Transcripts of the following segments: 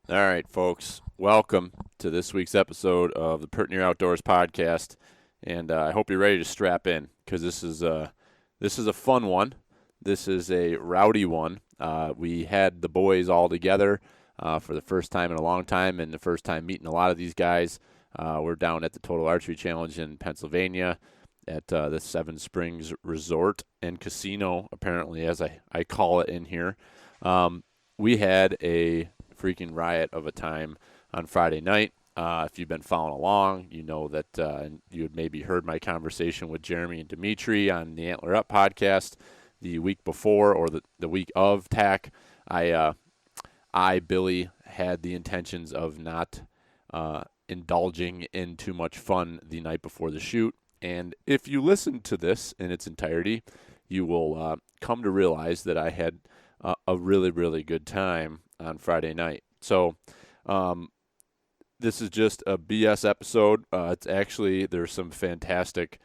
All right, folks. Welcome to this week's episode of the Pert Near Outdoors podcast, and I hope you're ready to strap in because this is a fun one. This is a rowdy one. We had the boys all together for the first time in a long time, and the first time meeting a lot of these guys. We're down at the Total Archery Challenge in Pennsylvania at the Seven Springs Resort and Casino, apparently, as I call it in here. We had a freaking riot of a time on Friday night. If you've been following along, you know that you had maybe heard my conversation with Jeremy and Dimitri on the Antler Up podcast the week before or the week of TAC. Billy, had the intentions of not indulging in too much fun the night before the shoot. And if you listen to this in its entirety, you will come to realize that I had a really, really good time on Friday night. So this is just a BS episode. It's actually, there's some fantastic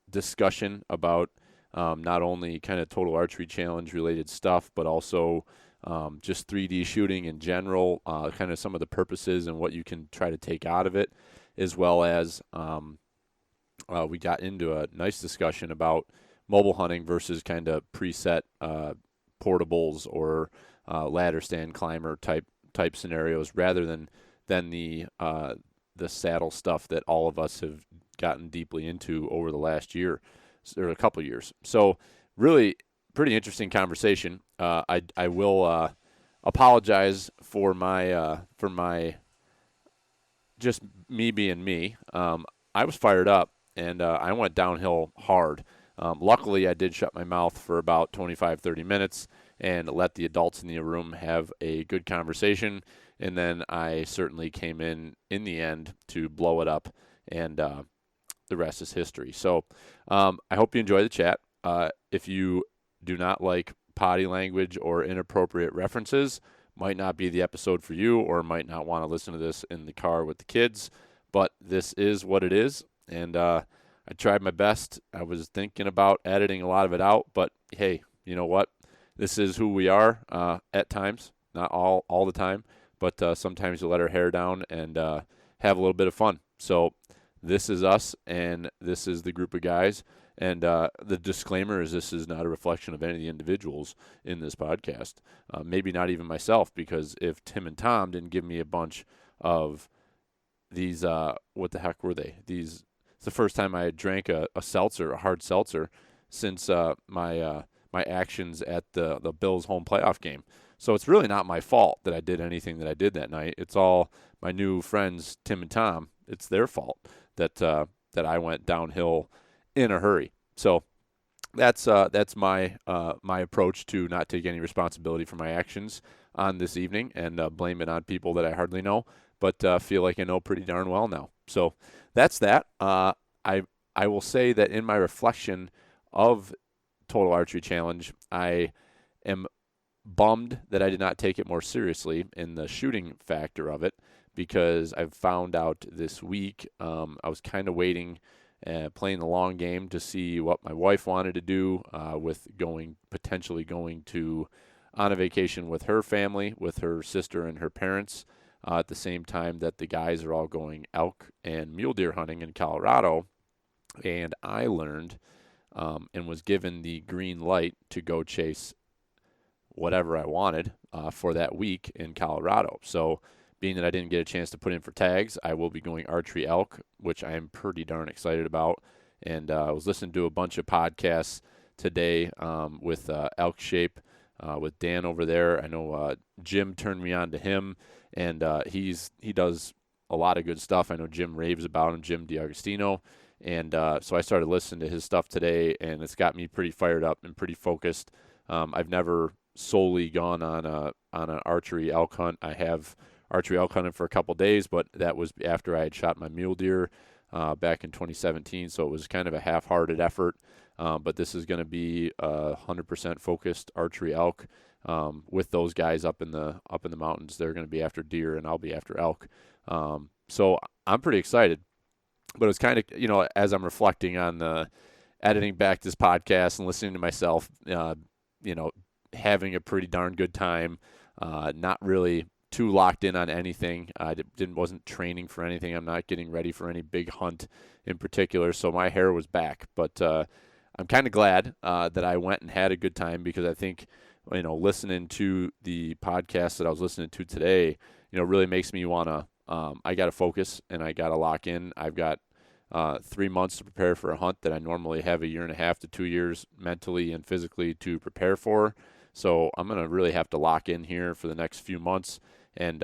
discussion about not only kind of Total Archery Challenge related stuff, but also just 3D shooting in general, kind of some of the purposes and what you can try to take out of it, as well as we got into a nice discussion about mobile hunting versus kind of preset portables or ladder stand climber type scenarios, rather than the saddle stuff that all of us have gotten deeply into over the last year or a couple years. So really pretty interesting conversation. I will apologize for my just me being me. I was fired up and I went downhill hard. Luckily, I did shut my mouth for about 25-30 minutes and let the adults in the room have a good conversation. And then I certainly came in the end to blow it up, and the rest is history. So I hope you enjoy the chat. If you do not like potty language or inappropriate references, might not be the episode for you, or might not want to listen to this in the car with the kids. But this is what it is, and I tried my best. I was thinking about editing a lot of it out, but hey, you know what? This is who we are at times, not all the time, but sometimes you let our hair down and have a little bit of fun. So this is us, and this is the group of guys. And the disclaimer is this is not a reflection of any of the individuals in this podcast. Maybe not even myself, because if Tim and Tom didn't give me a bunch of these, what the heck were they? It's the first time I drank a seltzer, a hard seltzer, since my actions at the Bills home playoff game. So it's really not my fault that I did anything that I did that night. It's all my new friends, Tim and Tom. It's their fault that I went downhill in a hurry. So that's my approach to not take any responsibility for my actions on this evening and blame it on people that I hardly know, but feel like I know pretty darn well now. So that's that. I will say that in my reflection of Total Archery Challenge, I am bummed that I did not take it more seriously in the shooting factor of it, because I've found out this week I was kind of waiting, playing the long game to see what my wife wanted to do with potentially going on a vacation with her family, with her sister and her parents, at the same time that the guys are all going elk and mule deer hunting in Colorado. And I learned and was given the green light to go chase whatever I wanted for that week in Colorado. So being that I didn't get a chance to put in for tags, I will be going archery elk, which I am pretty darn excited about. And I was listening to a bunch of podcasts today with Elk Shape with Dan over there. I know Jim turned me on to him, and he does a lot of good stuff. I know Jim raves about him, Jim DiAgostino. And so I started listening to his stuff today, and it's got me pretty fired up and pretty focused. I've never solely gone on an archery elk hunt. I have archery elk hunted for a couple days, but that was after I had shot my mule deer back in 2017, so it was kind of a half-hearted effort. But this is going to be 100% focused archery elk with those guys up in the mountains. They're going to be after deer, and I'll be after elk. So I'm pretty excited. But it's kind of, as I'm reflecting on the editing back this podcast and listening to myself, having a pretty darn good time, not really too locked in on anything. I wasn't training for anything. I'm not getting ready for any big hunt in particular, so my hair was back. But I'm kind of glad that I went and had a good time, because I think, listening to the podcast that I was listening to today, really makes me want to, I got to focus and I got to lock in. I've got 3 months to prepare for a hunt that I normally have 1.5 years to 2 years mentally and physically to prepare for. So I'm going to really have to lock in here for the next few months and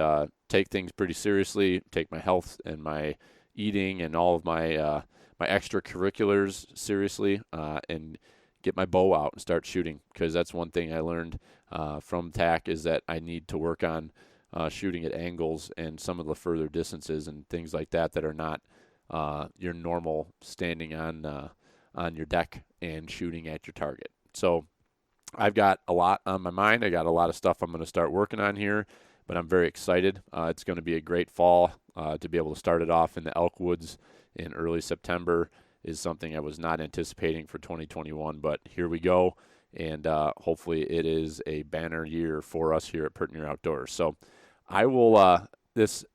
take things pretty seriously, take my health and my eating and all of my my extracurriculars seriously, and get my bow out and start shooting, because that's one thing I learned from TAC, is that I need to work on shooting at angles and some of the further distances and things like that that are not your normal standing on your deck and shooting at your target. So I've got a lot on my mind. I got a lot of stuff I'm going to start working on here, but I'm very excited. It's going to be a great fall. To be able to start it off in the elk woods in early September is something I was not anticipating for 2021, but here we go, and hopefully it is a banner year for us here at Pert Near Outdoors. So I will this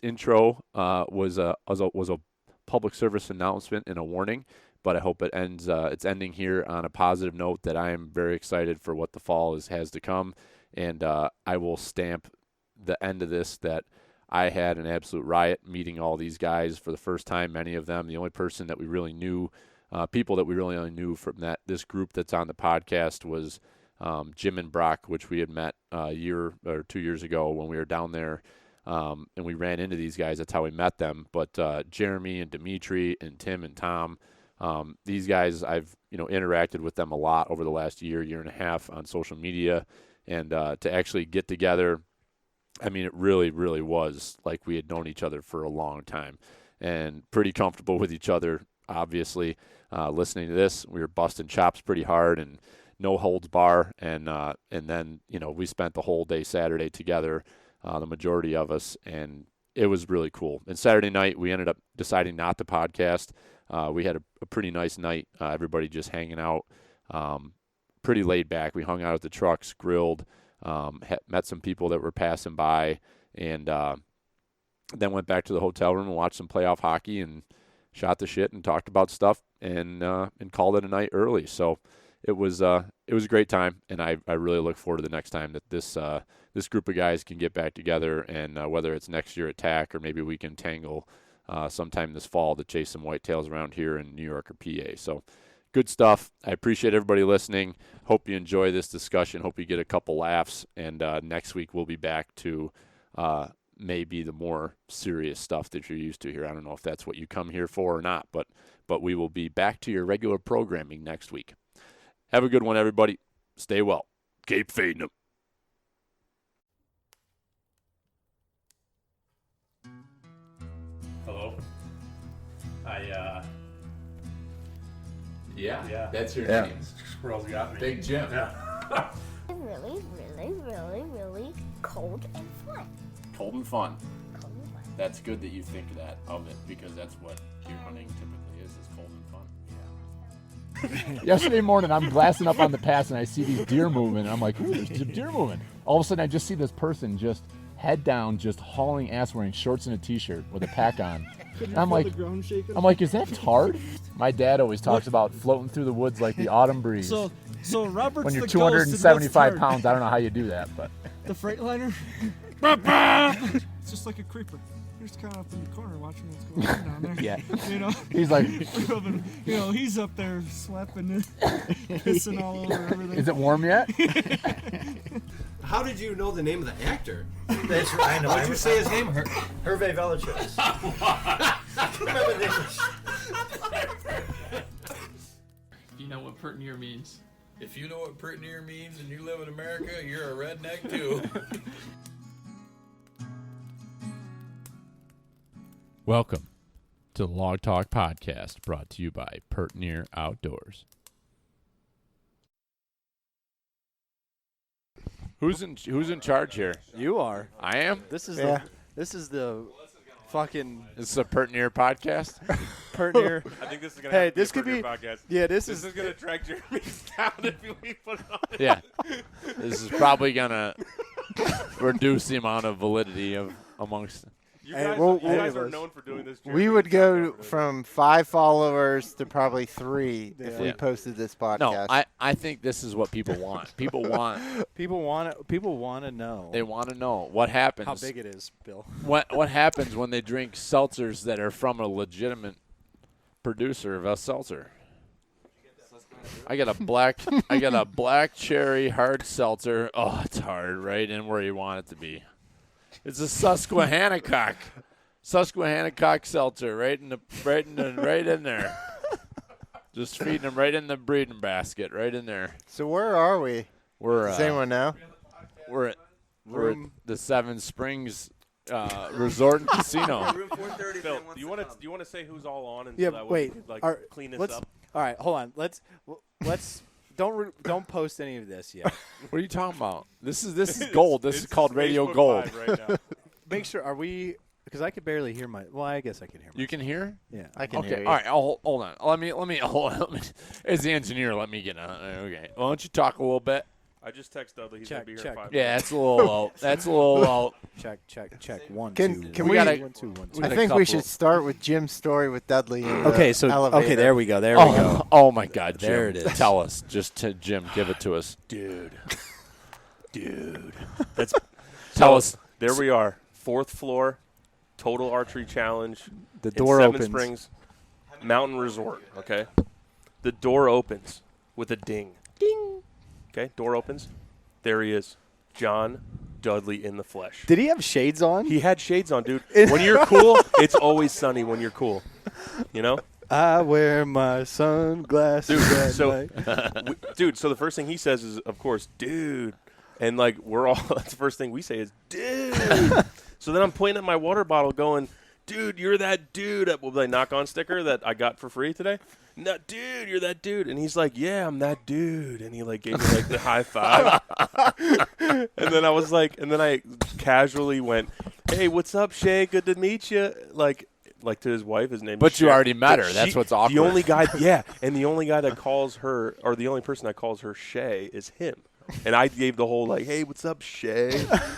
intro was a public service announcement and a warning, but I hope it ends. It's ending here on a positive note, that I am very excited for what the fall has to come, and I will stamp the end of this that I had an absolute riot meeting all these guys for the first time. Many of them, the only person that we really knew, people that we really only knew from this group that's on the podcast was Jim and Brock, which we had met a year or 2 years ago when we were down there. And we ran into these guys. That's how we met them. But Jeremy and Dimitri and Tim and Tom, these guys, I've interacted with them a lot over the last year and a half on social media, and to actually get together, I mean, it really, really was like we had known each other for a long time, and pretty comfortable with each other. Obviously, listening to this, we were busting chops pretty hard and no holds bar, and then we spent the whole day Saturday together. The majority of us, and it was really cool. And Saturday night, we ended up deciding not to podcast. We had a pretty nice night, everybody just hanging out, pretty laid back. We hung out at the trucks, grilled, met some people that were passing by, and then went back to the hotel room and watched some playoff hockey and shot the shit and talked about stuff, and called it a night early. So it was a great time, and I really look forward to the next time that this group of guys can get back together, and whether it's next year at TAC or maybe we can tangle sometime this fall to chase some whitetails around here in New York or PA. So good stuff. I appreciate everybody listening. Hope you enjoy this discussion. Hope you get a couple laughs, and next week we'll be back to maybe the more serious stuff that you're used to here. I don't know if that's what you come here for or not, but we will be back to your regular programming next week. Have a good one, everybody. Stay well. Keep feeding them. Hello. Yeah, that's your Yeah. name. Squirrels got me. Big Jim. Yeah. Really, really, really, really cold and fun. Cold and fun. Cold and fun. That's good that you think that of it, because that's what deer hunting typically is cold and fun. Yesterday morning, I'm glassing up on the pass, and I see these deer moving, and I'm like, ooh, there's deer moving. All of a sudden, I just see this person just head down, just hauling ass, wearing shorts and a t-shirt with a pack on. And I'm like, is that Tard? My dad always talks about floating through the woods like the autumn breeze. So Robert's when you're the 275 ghost, pounds, I don't know how you do that, but the Freightliner. It's just like a creeper. You're just kind of up in the corner watching what's going on down there. yeah. He's like, He's up there slapping it, pissing all over everything. is it warm yet? How did you know the name of the actor? That's right. I know. Why did you say his name? Hervé Villachez. Remember this? You know what pert near means. If you know what pert near means and you live in America, you're a redneck too. Welcome to the Log Talk Podcast, brought to you by Pert Near Outdoors. Who's in charge here? You are. I am. This is Yeah. the fucking This is a Pert Near podcast. Pert Near. I think this is gonna. Hey, have to this be a could be. podcast. Yeah, This is gonna drag Jeremy's down if we put it on. Yeah. This is probably gonna reduce the amount of validity of amongst. You Hey, guys, we'll- you guys we'll- are known for doing this. We Jeremy. would It's go not over. from 5 followers to probably 3 if we Yeah. posted this podcast. No, I think this is what people want. People want People want to know they want to know what happens. how big it is, Bill. What happens when they drink seltzers that are from a legitimate producer of a seltzer? I got a black cherry hard seltzer. Oh, it's hard, right in where you want it to be. It's a Susquehanna cock seltzer, right in there. Just feeding them right in the breeding basket, right in there. So where are we? We're Does anyone know? we're at the Seven Springs Resort and Casino. Room 430. Phil, do you want to say who's all on and Yeah, so that wait. we could, like Are- clean this let's- up? All right, hold on. Let's don't post any of this yet. What are you talking about? This is gold. This is called Radio Facebook Gold. Live right now. Make sure because I could barely hear well, I guess I can hear. You can hear? Yeah. I can hear Okay. you. All right. Hold on. Let me. As the engineer, let me get on. Okay. Why don't you talk a little bit? I just text Dudley. He's Check, gonna be here check. in 5 Yeah, minutes. that's a little low. That's a little low. Check. 1 Can- 2. can one, we- two, 1 2 1 2. I got a think we couple. should start with Jim's story with Dudley in the Okay, so elevator. there we go. There we go. Oh my God, Jim. There it is. Tell us. Just to Jim, give it to us. Dude. That's Tell us. There we are. 4th floor, total archery challenge. The in door Seven opens. Springs Mountain Resort. Okay. The door opens with a ding. Ding. Okay. Door opens. There he is, John Dudley in the flesh. Did he have shades on? He had shades on, dude. When you're cool, it's always sunny when you're cool. You know? I wear my sunglasses at So, night. so the first thing he says is, of course, dude. And, like, we're all, that's the first thing we say is, dude. So then I'm pointing at my water bottle going, dude, you're that dude. At the knock-on sticker that I got for free today. No, dude, you're that dude. And he's like, yeah, I'm that dude. And he, like, gave me, like, the high five. And then I was like, and then I casually went, hey, what's up, Shay? Good to meet you. Like to his wife, his name But is you Shay. already met But her. That's what's awkward. The only guy, yeah, and the only guy that calls her, or the only person that calls her Shay is him. And I gave the whole, like, hey, what's up, Shay?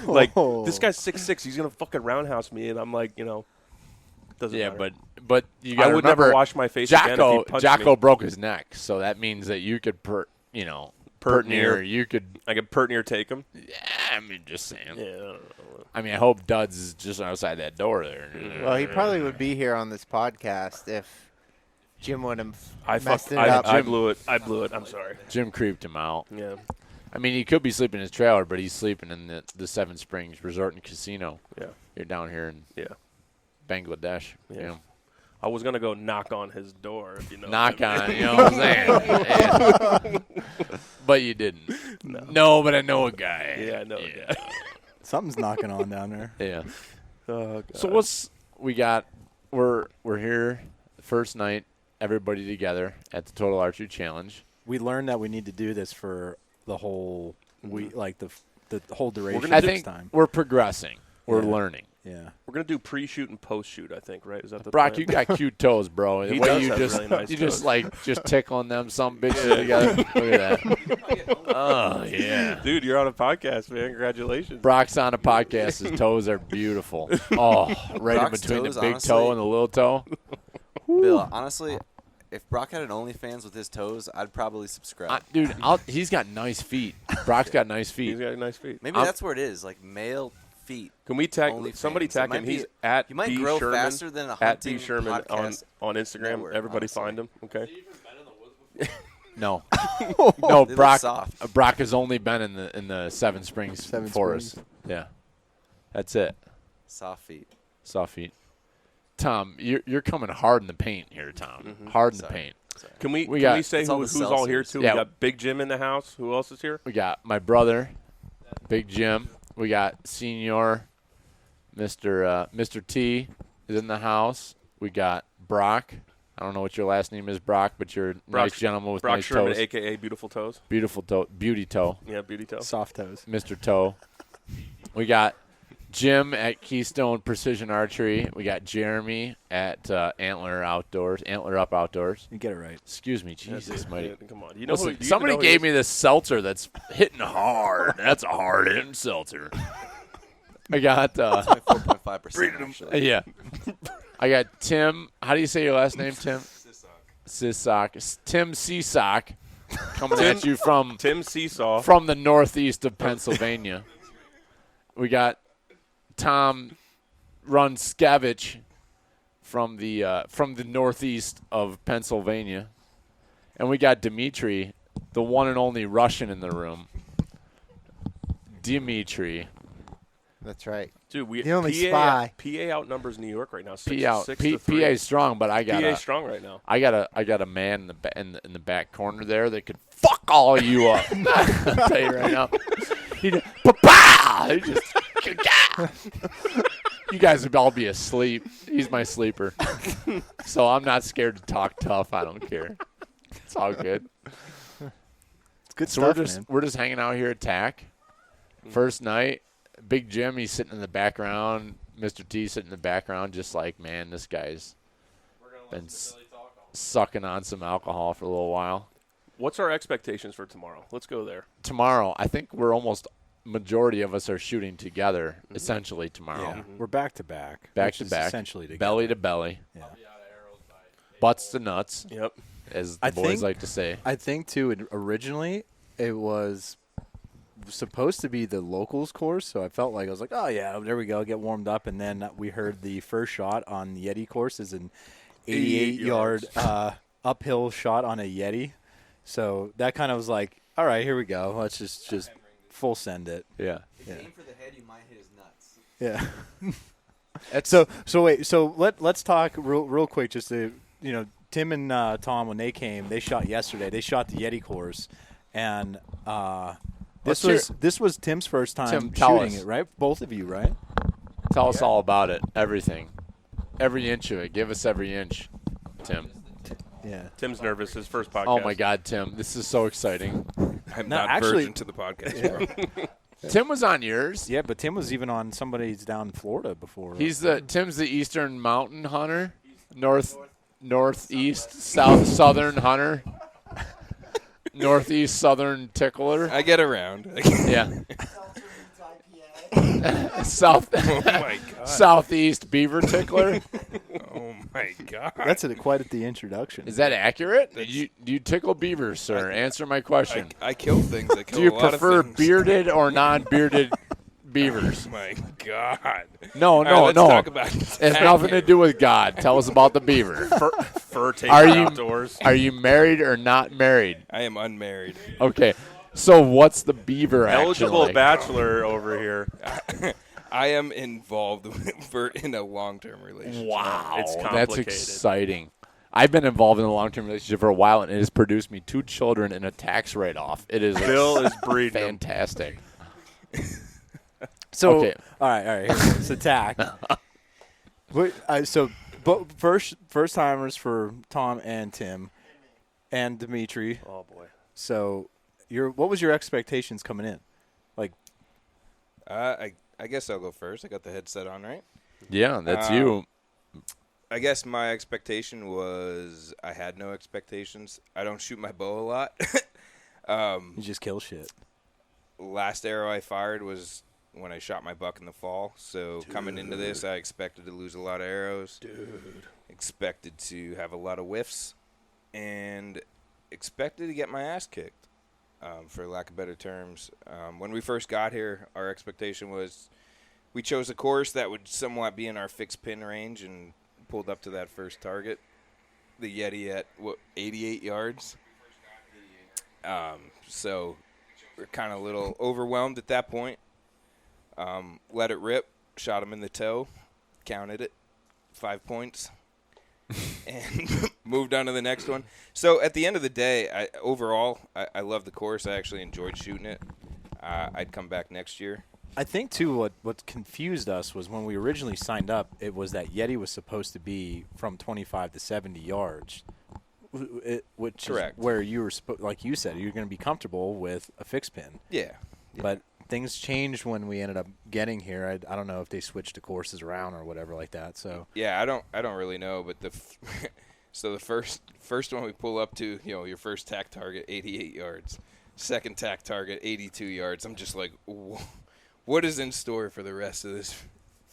Like, this guy's 6'6". He's going to fucking roundhouse me. And I'm like, doesn't Yeah, matter. but you got to I would remember, never wash my face again if he punched Jocko me. broke his neck, so that means that you could pert near. You could. I could pert near take him. Yeah, I mean, just saying. Yeah, I don't know. I mean, I hope Duds is just outside that door there. Well, he probably would be here on this podcast if Jim would have I messed it up. blew it. I blew it. I'm sorry. Jim creeped him out. Yeah. I mean, he could be sleeping in his trailer, but he's sleeping in the Seven Springs Resort and Casino. Yeah. You're down here in Bangladesh. Yeah. You know. I was going to go knock on his door, if you know. Knock what I on, mean. you know what I'm saying? Yeah. But you didn't. No, but I know a guy. Yeah, I know a guy. Something's knocking on down there. Yeah. Oh, So God. what's we got? We're here, first night, everybody together at the Total Archery Challenge. We learned that we need to do this for the whole week, like the whole duration I of this think time. we're progressing. We're Yeah. learning. Yeah. We're going to do pre-shoot and post-shoot, I think, right? Is that the Brock, plan? you got cute toes, bro. The He way does you have just really nice you toes. just tickling them some bitches together. Look at that. Oh yeah. Dude, you're on a podcast, man. Congratulations. Brock's on a podcast. His toes are beautiful. Oh, right Brock's in between toes, the big honestly- toe and the little toe. Bill, honestly, if Brock had an OnlyFans with his toes, I'd probably subscribe. Dude, he's got nice feet. Brock's got nice feet. He's got nice feet. Maybe that's where it is, like male feet. Can we tag OnlyFans. somebody? It Tag might him. be- He's at you might B grow Sherman, faster than a at B hunting Sherman on podcast Instagram. network, Everybody honestly. find him. Okay. No, They no. look Brock. soft. Brock has only been in the Seven Springs Seven Forest. Springs. Yeah, that's it. Soft feet. Soft feet. Tom, you're coming hard in the paint here, Tom. Mm-hmm. Hard in the Sorry. paint. Can we got- say It's all who's the all here seltzers. too? Yeah. We got Big Jim in the house. Who else is here? We got my brother, Big Jim. We got Senior, Mr. T is in the house. We got Brock. I don't know what your last name is, Brock, but you're a nice gentleman with Brock nice Sherman, toes. a.k.a. Beautiful Toes. Beautiful toe, beauty toe, Yeah, beauty toe. Soft toes. Mr. Toe. We got Jim at Keystone Precision Archery. We got Jeremy at Antler Up Outdoors. You get it right. Excuse me, Jesus, mighty. Come on. You know Listen, who, somebody gave me this seltzer that's hitting hard. That's a hard hitting seltzer. I got 4.5%. Yeah. I got Tim. How do you say your last name, Tim? Sisak. Tim Seasock coming at you from Tim Seesaw from the northeast of Pennsylvania. We got Tom Runskevich from the northeast of Pennsylvania, and we got Dimitri, the one and only Russian in the room. Dimitri. That's right. Dude, the only spy. PA outnumbers New York right now. PA is strong, but I got PA strong right now. I got a man in the back corner there that could fuck all you up. I'll tell you right now. He just, you guys would all be asleep. He's my sleeper, so I'm not scared to talk tough. I don't care. It's all good. It's good So stuff, we're just hanging out here at TAC. First night. Big Jim, he's sitting in the background. Mr. T sitting in the background, just like, man, this guy's been sucking on some alcohol for a little while. What's our expectations for tomorrow? Let's go there. Tomorrow, I think majority of us are shooting together, essentially tomorrow. Yeah. We're back to back. Back to back. Essentially together. Belly to belly. Yeah. Butts to nuts. Yep. As the boys like to say. I think, too, originally it was supposed to be the locals course, so I felt like I was like, oh yeah, there we go, get warmed up, and then we heard the first shot on the Yeti course is an 88-yard uphill shot on a Yeti, so that kind of was like, all right, here we go, let's just full send it. Yeah. Aim for the head, you might hit his nuts. Yeah. so let's talk real quick, just to, Tim and Tom, when they came, they shot yesterday. They shot the Yeti course, and This was Tim's first time shooting it, right? Both of you, right? Tell us all about it. Everything. Every inch of it. Give us every inch, Tim. Yeah. Tim's nervous. His first podcast. Oh, my God, Tim. This is so exciting. I'm not virgin to the podcast, bro. Tim was on yours. Yeah, but Tim was even on somebody's down in Florida before. Tim's the Eastern Mountain hunter, northeast, southern hunter. Northeast Southern tickler. I get around. Yeah. South. Oh my God. Southeast beaver tickler. Oh my God. That's quite at the introduction. Is that accurate? Do you tickle beavers, sir? Answer my question. I kill things. I kill Do you a lot prefer of things. bearded or non-bearded beavers? Oh my God. No. Let's talk about it has nothing to do with God. Tell us about the beaver. Fur taking outdoors. Are you married or not married? I am unmarried. Okay. So what's the beaver Eligible actually? bachelor over here. I am involved in a long-term relationship. Wow. It's complicated. That's exciting. I've been involved in a long-term relationship for a while, and it has produced me 2 children and a tax write-off. It is Bill is breeding fantastic. So, okay. all right. It's attack. First timers for Tom and Tim and Dimitri. Oh boy. So, what was your expectations coming in? Like, I guess I'll go first. I got the headset on, right? Yeah, that's you. I guess my expectation was I had no expectations. I don't shoot my bow a lot. You just kill shit. Last arrow I fired was when I shot my buck in the fall. So coming into this, I expected to lose a lot of arrows. Expected to have a lot of whiffs. And expected to get my ass kicked, for lack of better terms. When we first got here, our expectation was we chose a course that would somewhat be in our fixed pin range and pulled up to that first target. The Yeti at, 88 yards? So we're kind of a little overwhelmed at that point. Let it rip, shot him in the toe, counted it, 5 points, and moved on to the next one. So at the end of the day, I love the course. I actually enjoyed shooting it. I'd come back next year. I think, too, what confused us was when we originally signed up, it was that Yeti was supposed to be from 25 to 70 yards, which Correct. is where you were, like you said, you're going to be comfortable with a fixed pin. Yeah. But things changed when we ended up getting here. I don't know if they switched the courses around or whatever like that. So Yeah, I don't really know, but so the first one we pull up to, your first tack target 88 yards, second tack target 82 yards. I'm just like, what is in store for the rest of this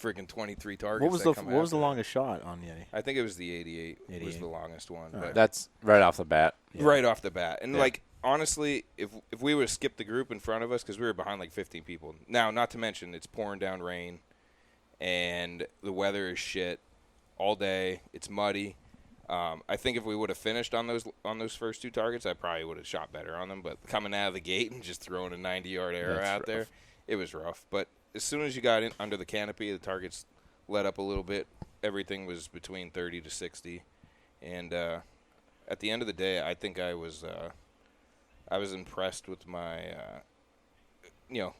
freaking 23 targets? What was the longest shot on Yeti? I think it was the 88. Was the longest one. But That's right off the bat. Yeah. Right off the bat. And, honestly, if we would have skipped the group in front of us, because we were behind 15 people. Now, not to mention, it's pouring down rain, and the weather is shit all day. It's muddy. I think if we would have finished on those first 2 targets, I probably would have shot better on them. But coming out of the gate and just throwing a 90-yard arrow out there, it was rough. But as soon as you got in under the canopy, the targets let up a little bit. Everything was between 30 to 60. And at the end of the day, I think I was impressed with my,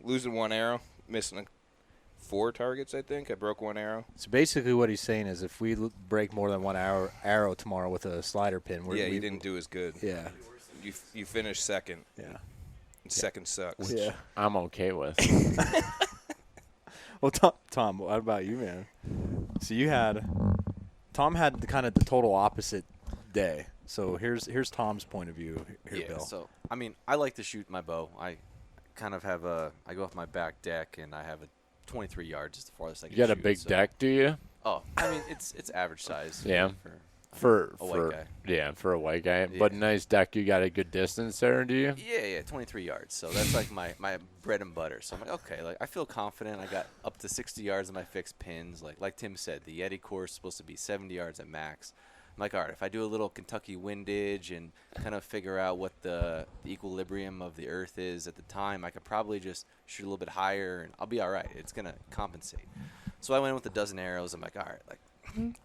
losing 1 arrow, missing 4 targets, I think. I broke 1 arrow. So basically what he's saying is if we break more than 1 arrow tomorrow with a slider pin. You didn't do as good. Yeah. You finished second. Yeah. And second sucks. Which I'm okay with. Well, Tom, what about you, man? So Tom had the total opposite day. So here's Tom's point of view here, Bill. So, I like to shoot my bow. I kind of have I go off my back deck, and I have a 23 yards is the farthest I can shoot. You got a big deck, do you? Oh, it's average size. Yeah. For a white guy. Yeah, for a white guy. Yeah. But nice deck. You got a good distance there, do you? Yeah, 23 yards. So that's like my bread and butter. So I'm like, okay, I feel confident. I got up to 60 yards of my fixed pins. Like Tim said, the Yeti course is supposed to be 70 yards at max. I'm like, all right, if I do a little Kentucky windage and kind of figure out what the equilibrium of the earth is at the time, I could probably just shoot a little bit higher, and I'll be all right. It's going to compensate. So I went in with a dozen arrows. I'm like, all right,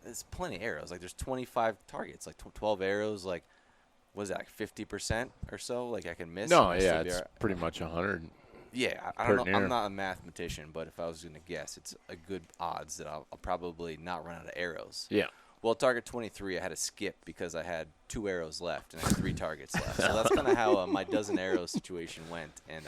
there's plenty of arrows. There's 25 targets, 12 arrows. What is that, 50% or so? I can miss. No, yeah, it's pretty much 100. Yeah, I don't know. I'm not a mathematician, but if I was going to guess, it's a good odds that I'll probably not run out of arrows. Yeah. Well, target 23, I had to skip because I had 2 arrows left and I had 3 targets left. So that's kind of how my dozen arrows situation went. And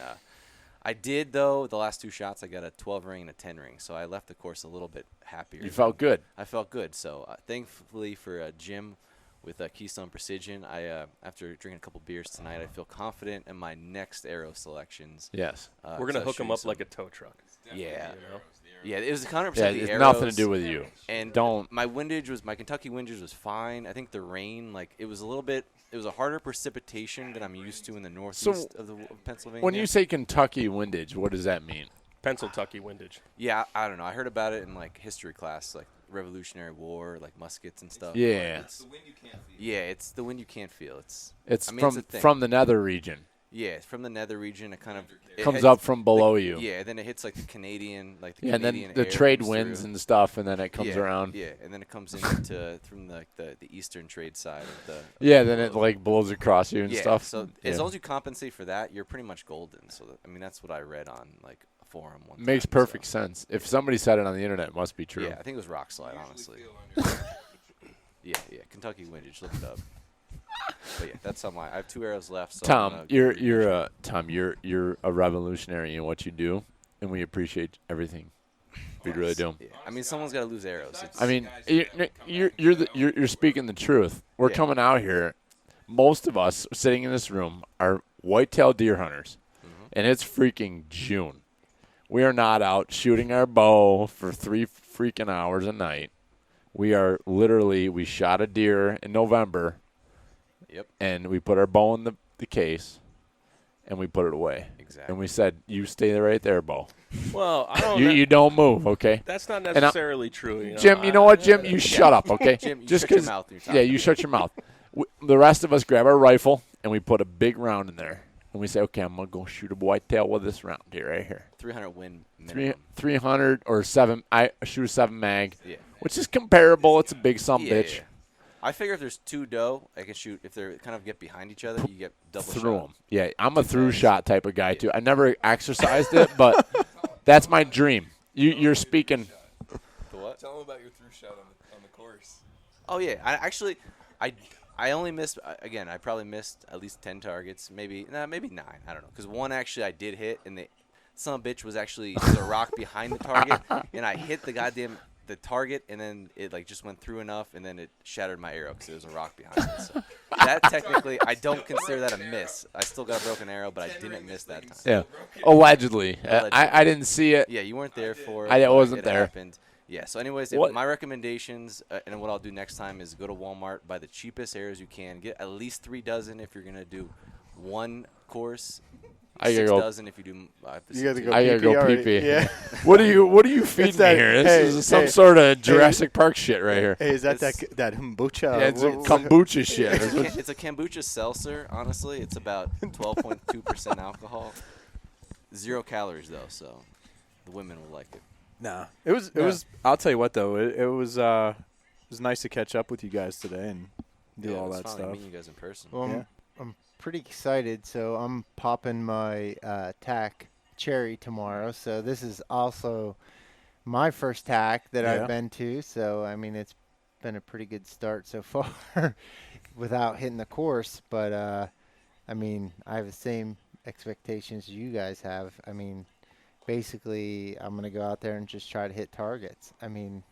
I did, though, the last 2 shots, I got a 12 ring and a 10 ring. So I left the course a little bit happier. You felt good. I felt good. So thankfully for Jim with Keystone Precision, after drinking a couple beers tonight, I feel confident in my next arrow selections. Yes. We're going to hook him up like a tow truck. Yeah. Yeah, it was 100% yeah, the it's arrows. nothing to do with you. And my Kentucky windage was fine. I think the rain, it was a harder precipitation than I'm used to in the northeast of Pennsylvania. When you say Kentucky windage, what does that mean? Pennsyltucky windage. Yeah, I don't know. I heard about it in history class, Revolutionary War, muskets and stuff. Yeah. It's the wind you can't feel. Yeah, it's the wind you can't feel. It's from the nether region. Yeah, it's from the nether region. It kind of comes up from below you. Yeah, then it hits the Canadian, and then the trade winds and stuff, and then it comes around. Yeah, and then it comes into from the eastern trade side of the. Yeah, then it blows across you and stuff. So as long as you compensate for that, you're pretty much golden. So that's what I read on a forum. Makes perfect sense. If somebody said it on the internet, it must be true. Yeah, I think it was Rockslide, honestly. yeah, Kentucky windage. Look it up. But yeah, that's how I have 2 arrows left. So Tom, you're a revolutionary in what you do, and we appreciate everything. We really do. Yeah. Someone's got to lose arrows. You're speaking the truth. We're coming out here. Most of us sitting in this room are whitetail deer hunters, and it's freaking June. We are not out shooting our bow for 3 freaking hours a night. We shot a deer in November. Yep. And we put our bow in the case, and we put it away. Exactly. And we said, "You stay right there, Bo. Well, I don't. You don't move, okay?" That's not necessarily true. Jim, you know what, Jim? You shut up, okay? Jim, you shut your mouth. You shut your mouth. The rest of us grab our rifle, and we put a big round in there. And we say, okay, I'm going to go shoot a whitetail with this round here, right here. 300 win minimum. 300 or 7. I shoot a 7 mag, which is comparable. It's a big bitch. Yeah. I figure if there's 2 doe, I can shoot. If they kind of get behind each other, you get double through shot. them. Yeah, I'm a through shot type of guy, too. I never exercised it, but that's my dream. You're speaking. The what? Tell them about your through shot on the course. Oh, yeah. I only missed, I probably missed at least 10 targets, maybe 9. I don't know. Because one actually I did hit, and Some bitch was actually there's a rock behind the target, and I hit the target, and then it like just went through enough, and then it shattered my arrow because there was a rock behind it. So that technically, I don't consider that a miss. I still got a broken arrow, but I didn't miss that time. Yeah, allegedly. I didn't see it. Yeah, you weren't there for it. I wasn't it there. Happened. Yeah. So, anyways, my recommendations and what I'll do next time is go to Walmart, buy the cheapest arrows you can, get at least 3 dozen if you're gonna do one course. I gotta 6 go. dozen if you do. You gotta go. I gotta go pee-pee pee pee. already. Yeah. What are you feeding me here? This is some sort of Jurassic Park shit right here. Hey, is that kombucha? Yeah, it's kombucha shit. It's a kombucha seltzer. Honestly, it's about 12.2% alcohol. 0 calories though, so the women will like it. Nah, it was. I'll tell you what though, it was nice to catch up with you guys today and do all that stuff. Meeting you guys in person. Well, I'm pretty excited. So I'm popping my tack cherry tomorrow. So this is also my first tack that I've been to. So I mean, it's been a pretty good start so far without hitting the course. But I mean, I have the same expectations you guys have. I mean, basically, I'm going to go out there and just try to hit targets. I mean,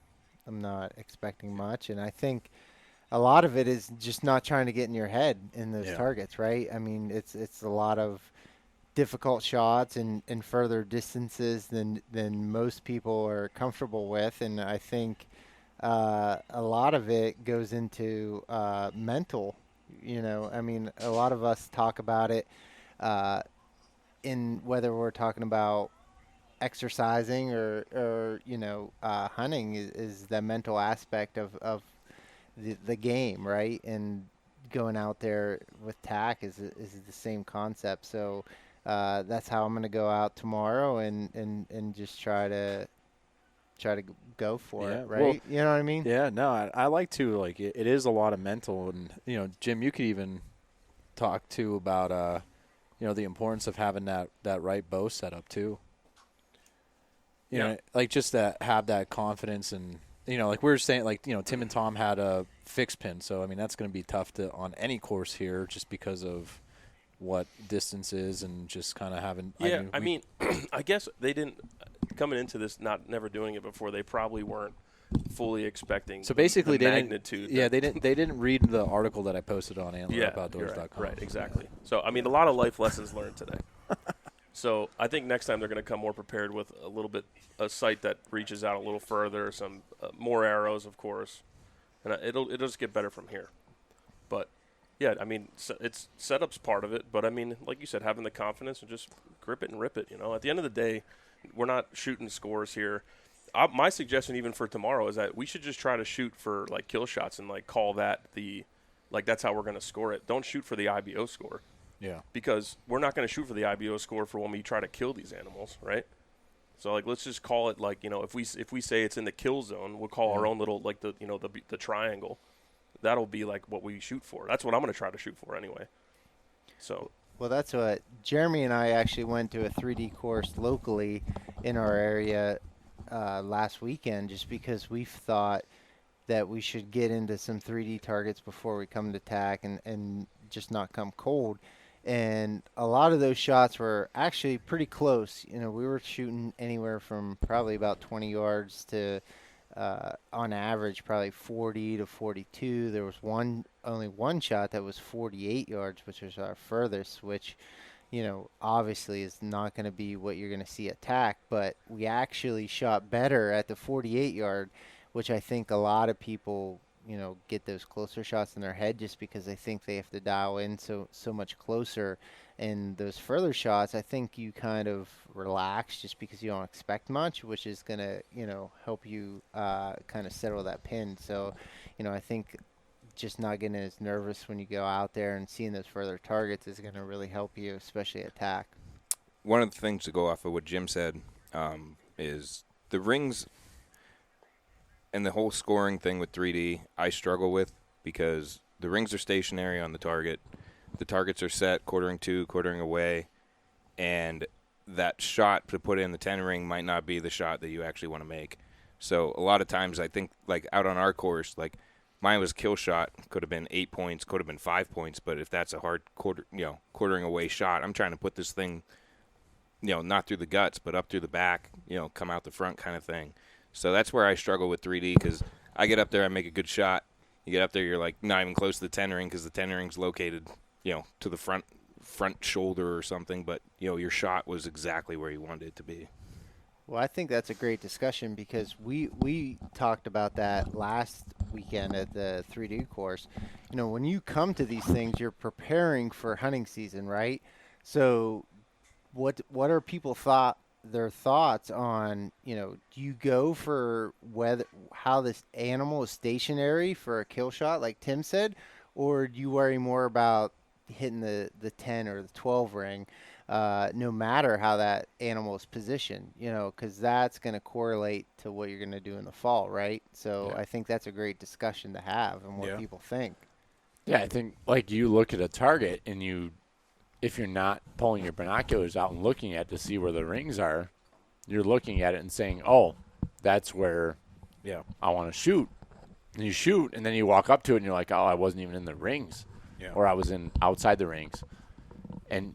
I'm not expecting much, and I think a lot of it is just not trying to get in your head in those targets, right? I mean, it's a lot of difficult shots and further distances than most people are comfortable with, and I think a lot of it goes into mental. You know, I mean, a lot of us talk about it in whether we're talking about exercising or you know, hunting is the mental aspect of the game, right? And going out there with tack is the same concept. So that's how I'm going to go out tomorrow and just try to go for it, right? Well, you know what I mean? Yeah, no, I like to, like, it is a lot of mental, and, you know, Jim, you could even talk, too, about, you know, the importance of having that right bow set up, too. You know, like, just to have that confidence, and, you know, like we were saying, like, you know, Tim and Tom had a fixed pin, so, I mean, that's going to be tough on any course here just because of what distance is and just kind of having. Yeah, I mean, I guess they didn't coming into this never doing it before. They probably weren't fully expecting. So basically, the they magnitude. Didn't. Yeah, they didn't. They didn't read the article that I posted on AntlerUpOutdoors.com. Right, exactly. So I mean, a lot of life lessons learned today. So I think next time they're going to come more prepared with a sight that reaches out a little further, some more arrows, of course, and it'll just get better from here. But yeah, I mean, it's setup's part of it, but I mean, like you said, having the confidence and just grip it and rip it. You know, at the end of the day, we're not shooting scores here. My suggestion, even for tomorrow, is that we should just try to shoot for like kill shots and like call that that's how we're going to score it. Don't shoot for the IBO score. Yeah. Because we're not going to shoot for the IBO score for when we try to kill these animals, right? So like, let's just call it like, you know, if we say it's in the kill zone, we'll call our own little like the triangle. That'll be like what we shoot for. That's what I'm going to try to shoot for anyway. So. Well, that's what Jeremy and I actually went to a 3D course locally in our area last weekend, just because we've thought that we should get into some 3D targets before we come to tack and just not come cold. And a lot of those shots were actually pretty close. You know, we were shooting anywhere from probably about 20 yards to on average, probably 40 to 42. There was only one shot that was 48 yards, which was our furthest, which, you know, obviously is not going to be what you're going to see at tack, but we actually shot better at the 48 yard, which I think a lot of people, you know, get those closer shots in their head just because they think they have to dial in so much closer. And those further shots, I think you kind of relax just because you don't expect much, which is going to, you know, help you kind of settle that pin. So, you know, I think just not getting as nervous when you go out there and seeing those further targets is going to really help you, especially at tack. One of the things to go off of what Jim said is the rings and the whole scoring thing with 3D I struggle with because the rings are stationary on the target. The targets are set, quartering to, quartering away, and that shot to put in the 10 ring might not be the shot that you actually want to make. So a lot of times I think, like out on our course, like mine was kill shot, could have been 8 points, could have been 5 points, but if that's a hard quartering away shot, I'm trying to put this thing not through the guts, but up through the back, come out the front kind of thing. So that's where I struggle with 3D because I get up there, I make a good shot. You get up there, you're like not even close to the 10 ring because the 10 ring's located, to the front shoulder or something. But, your shot was exactly where you wanted it to be. Well, I think that's a great discussion because we talked about that last weekend at the 3D course. When you come to these things, you're preparing for hunting season, right? So what are people their thoughts on, do you go for how this animal is stationary for a kill shot, like Tim said, or do you worry more about hitting the 10 or the 12 ring, no matter how that animal is positioned, because that's going to correlate to what you're going to do in the fall, right? So I think that's a great discussion to have and what people think. Yeah, I think like you look at a target and if you're not pulling your binoculars out and looking at to see where the rings are, you're looking at it and saying, oh, that's where I want to shoot. And you shoot, and then you walk up to it, and you're like, oh, I wasn't even in the rings. Or I was outside the rings.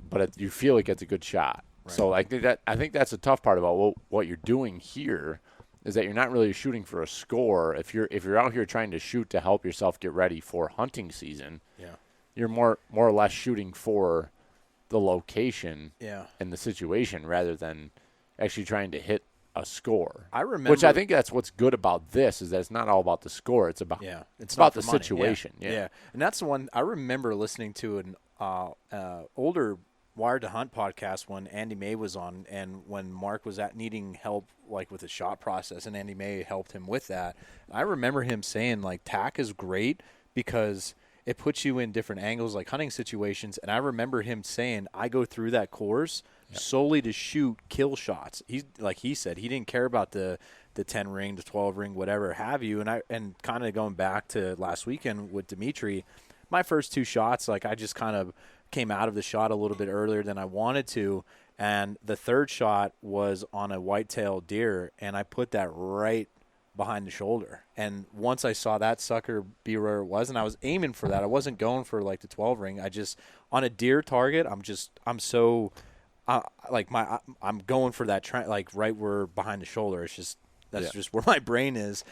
But you feel like it's a good shot. Right. So I think that's the tough part about what you're doing here is that you're not really shooting for a score. If you're out here trying to shoot to help yourself get ready for hunting season, you're more or less shooting for the location and the situation rather than actually trying to hit a score. I remember, which I think that's what's good about this is that it's not all about the score. It's about it's about the situation. Yeah, and that's the one I remember listening to an older Wired to Hunt podcast when Andy May was on, and when Mark was needing help like with the shot process, and Andy May helped him with that. I remember him saying like TAC is great because it puts you in different angles, like hunting situations. And I remember him saying, I go through that course solely to shoot kill shots. He said he didn't care about the 10 ring, the 12 ring, whatever have you. And kind of going back to last weekend with Dimitri, my first two shots, like I just kind of came out of the shot a little bit earlier than I wanted to. And the third shot was on a white-tailed deer, and I put that right behind the shoulder. And once I saw that sucker be where it was, and I was aiming for that, I wasn't going for like the 12 ring. I just, on a deer target, I'm going for that like right where behind the shoulder. It's just, that's just where my brain is.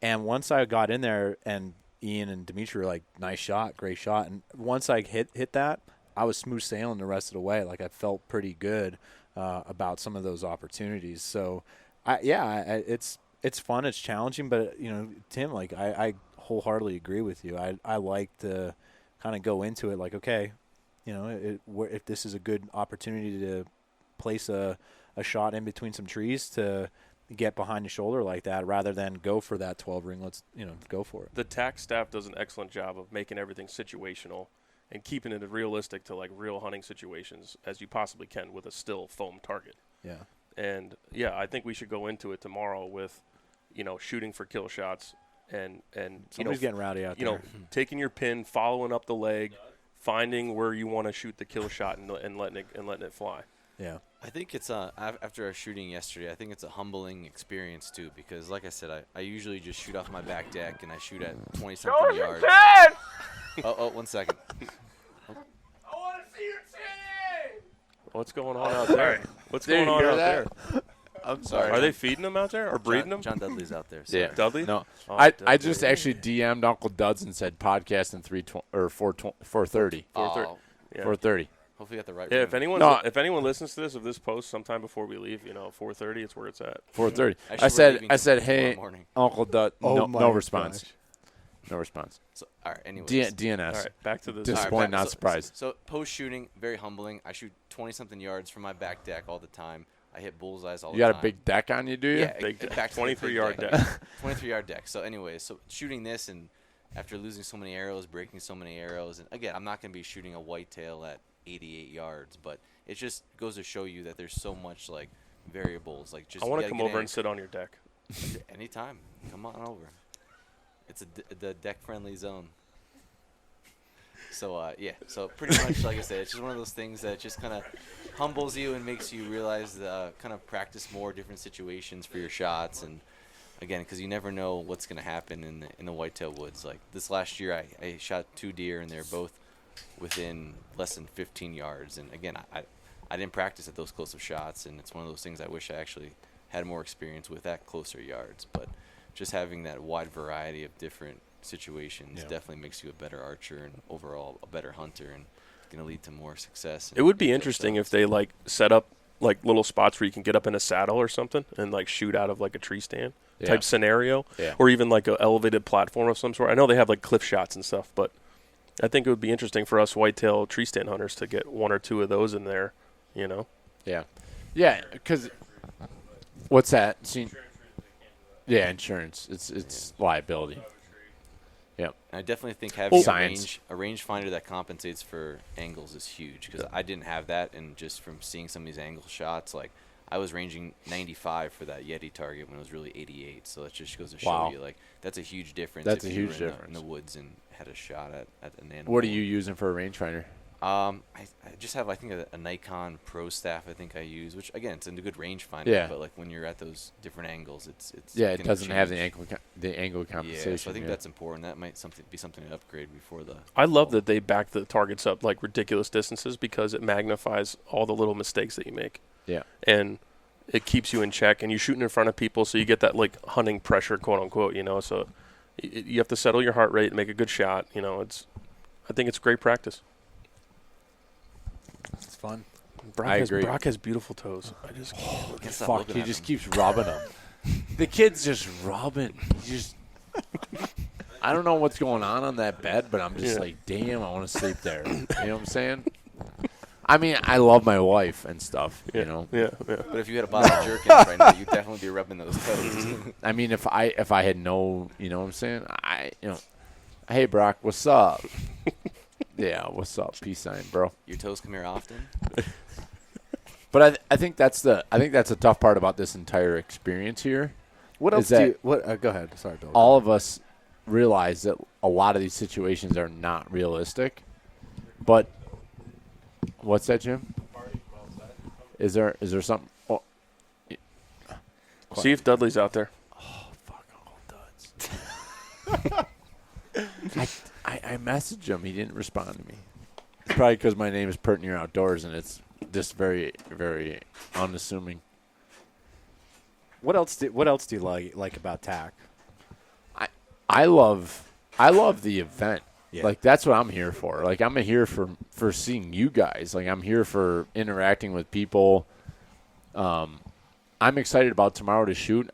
And once I got in there, and Ian and Dimitri were like, nice shot, great shot. And once I hit that, I was smooth sailing the rest of the way. Like I felt pretty good about some of those opportunities. So it's fun, it's challenging, but Tim, like I wholeheartedly agree with you. I like to kind of go into it like, okay, if this is a good opportunity to place a shot in between some trees to get behind the shoulder like that, rather than go for that 12 ring, let's go for it. The TAC staff does an excellent job of making everything situational and keeping it realistic to like real hunting situations as you possibly can with a still foam target. Yeah. And I think we should go into it tomorrow with, shooting for kill shots and somebody's getting rowdy out there. Taking your pin, following up the leg, finding where you want to shoot the kill shot and letting it fly. Yeah. I think it's after our shooting yesterday, I think it's a humbling experience too, because like I said, I usually just shoot off my back deck and I shoot at 20-something yards. Oh, 1 second. I want to see your titty! What's going on out there? What's going on out there? I'm sorry. Are they feeding them out there or breeding them? John Dudley's out there. Yeah. Dudley? No. Oh, I just actually DM'd Uncle Duds and said podcast in 4:30. 4:30. Yeah. 4:30. Hopefully you got the right Yeah, room. if anyone listens to this, if this post sometime before we leave, 4:30, it's where it's at. 4:30. Actually, I said, hey, morning. Uncle Dud. Oh No response. gosh. No response. So, all right, anyways. DNS. All right, back to the disappointed, not surprised. So post-shooting, very humbling. I shoot 20-something yards from my back deck all the time. I hit bullseyes all the time. You got a big deck on you, do you? Yeah, big back 23-yard deck. 23-yard deck. So anyways, shooting this, and after losing so many arrows, breaking so many arrows, and again, I'm not going to be shooting a whitetail at 88 yards, but it just goes to show you that there's so much like variables. Like just I want to come over and sit on your deck. Anytime. Come on over. It's the deck-friendly zone. So, so pretty much, like I said, it's just one of those things that just kind of humbles you and makes you realize kind of practice more different situations for your shots. And, again, because you never know what's going to happen in the whitetail woods. Like this last year, I shot 2 deer, and they're both within less than 15 yards. And, again, I didn't practice at those close of shots, and it's one of those things I wish I actually had more experience with at closer yards. But just having that wide variety of different situations definitely makes you a better archer and overall a better hunter, and it's going to lead to more success. It would be interesting if they like set up like little spots where you can get up in a saddle or something and like shoot out of like a tree stand type scenario, or even like an elevated platform of some sort. I know they have like cliff shots and stuff, but I think it would be interesting for us whitetail tree stand hunters to get 1 or 2 of those in there, you know? Yeah. Yeah, because what's that? Yeah, insurance. It's liability. Yep. I definitely think having Science. a rangefinder that compensates for angles is huge, because I didn't have that, and just from seeing some of these angle shots, like I was ranging 95 for that Yeti target when it was really 88. So that just goes to show you, like, that's a huge difference. That's if a you huge were difference. in the woods and had a shot at an animal. What are you using for a rangefinder? I just have, I think, a Nikon Pro Staff. I think I use, which again, it's a good rangefinder. Yeah. But like when you're at those different angles, it's it gonna doesn't have change. the angle compensation. Yeah, so I think that's important. That might be something to upgrade before the. I love that they back the targets up like ridiculous distances, because it magnifies all the little mistakes that you make. Yeah. And it keeps you in check, and you're shooting in front of people, so you get that like hunting pressure, quote unquote, you know. So you have to settle your heart rate and make a good shot. You know, I think it's great practice. It's fun. I agree. Brock has beautiful toes. I just fuck. He just keeps rubbing them. The kid's just rubbing. I don't know what's going on that bed, but I'm just like, damn, I want to sleep there. You know what I'm saying? I mean, I love my wife and stuff. You know. Yeah. But if you had a bottle of Jerkins right now, you'd definitely be rubbing those toes. I mean, if I had no, you know what I'm saying? Hey Brock, what's up? Yeah, what's up? Peace sign, bro. Your toes come here often? But I think that's a tough part about this entire experience here. What else do you, go ahead. Sorry, Bill. All of us realize that a lot of these situations are not realistic. But what's that, Jim? Is there something? Oh, see if Dudley's out there. Oh, fuck all duds. I messaged him. He didn't respond to me. It's probably because my name is Pert and you're outdoors, and it's just very, very unassuming. What else do you like about TAC? I love the event. Yeah. Like, that's what I'm here for. Like, I'm here for seeing you guys. Like, I'm here for interacting with people. I'm excited about tomorrow to shoot.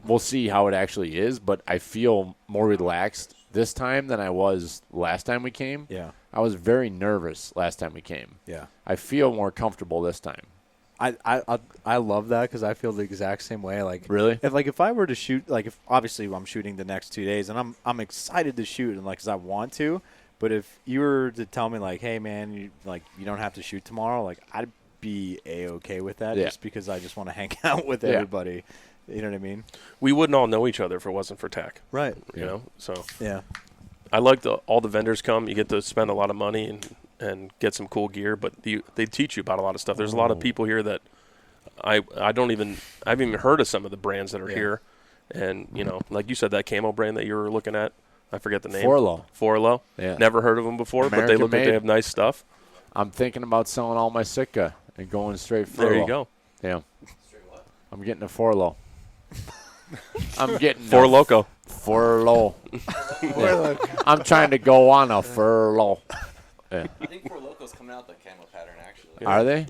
We'll see how it actually is, but I feel more relaxed this time than I was last time we came. Yeah. I was very nervous last time we came. Yeah. I feel more comfortable this time. I love that, because I feel the exact same way. Like, really, if I were to shoot, like, if obviously I'm shooting the next 2 days, and I'm excited to shoot, and like, 'cause I want to. But if you were to tell me like, hey man, you don't have to shoot tomorrow, like, I'd be A-okay with that, just because I just want to hang out with everybody. You know what I mean? We wouldn't all know each other if it wasn't for TAC. Right. You know? So yeah. I like all the vendors come. You get to spend a lot of money and get some cool gear, but they teach you about a lot of stuff. There's a lot of people here that I haven't even heard of some of the brands that are here. And, you know, like you said, that camo brand that you were looking at, I forget the name. Forlo. Yeah. Never heard of them before, but they look like they have nice stuff. I'm thinking about selling all my Sitka and going straight Forlo. There you go. Yeah. I'm getting a Forlo. I'm getting Four Loco. Furlough. I'm trying to go on a furlough. Yeah. I think Four Locos coming out the camo pattern, actually. Are they?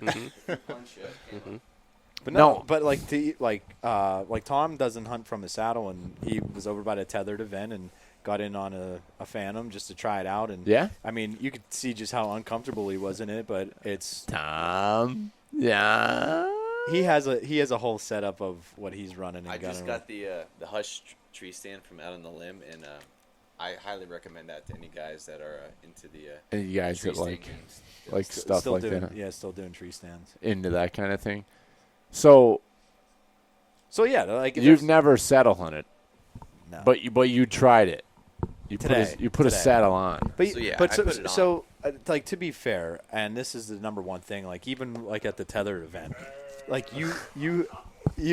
But no, but like Tom doesn't hunt from a saddle, and he was over by the tethered event and got in on a Phantom just to try it out. And I mean, you could see just how uncomfortable he was in it, but it's Tom. Yeah. He has a whole setup of what he's running. And I just got the Hush tree stand from out on the limb, and I highly recommend that to any guys that are into the any guys tree that stand like games. stuff still like doing, that. Yeah, still doing tree stands. Into that kind of thing. So yeah, like you've never saddle hunted. No. But you tried it. You put a saddle on. But So, yeah, but I so, put it on. so like, to be fair, and this is the number one thing, like even like at the tethered event, like you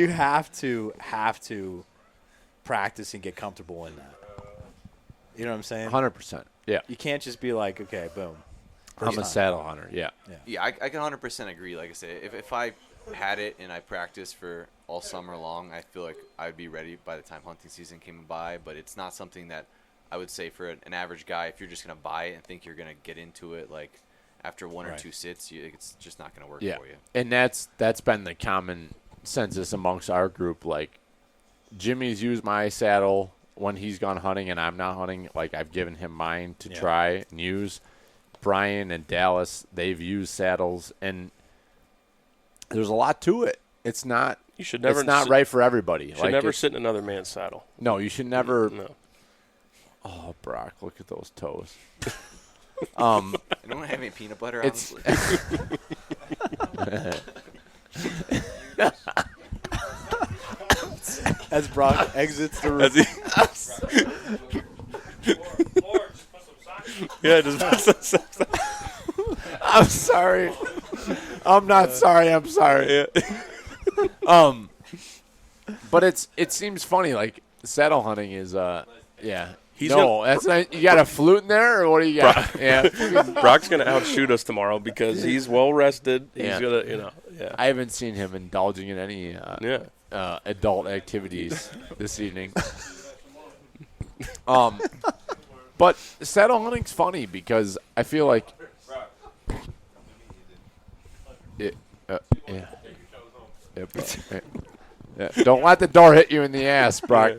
have to practice and get comfortable in that. You know what I'm saying? 100%. Yeah. You can't just be like, okay, boom. I'm a saddle hunter. Yeah. Yeah, I can 100% agree. Like I said, if I had it and I practiced for all summer long, I feel like I'd be ready by the time hunting season came by. But it's not something that I would say for an average guy, if you're just going to buy it and think you're going to get into it, like after one or two sits, it's just not going to work for you. And that's been the common consensus amongst our group. Like, Jimmy's used my saddle when he's gone hunting and I'm not hunting. Like, I've given him mine to try and use. Brian and Dallas, they've used saddles, and there's a lot to it. It's not. You should never. It's not right for everybody. You should never sit in another man's saddle. No, you should never. No. Oh, Brock, look at those toes. I don't have any peanut butter. It's. As Brock exits the room. Yeah, just put some socks on. I'm sorry. I'm not sorry. I'm sorry. But it seems funny. Like, saddle hunting is yeah. That's not. You got a flute in there, or what do you got? Brock's gonna outshoot us tomorrow because he's well rested. He's gonna, I haven't seen him indulging in any adult activities this evening. But saddle hunting's funny because I feel like don't let the door hit you in the ass, Brock.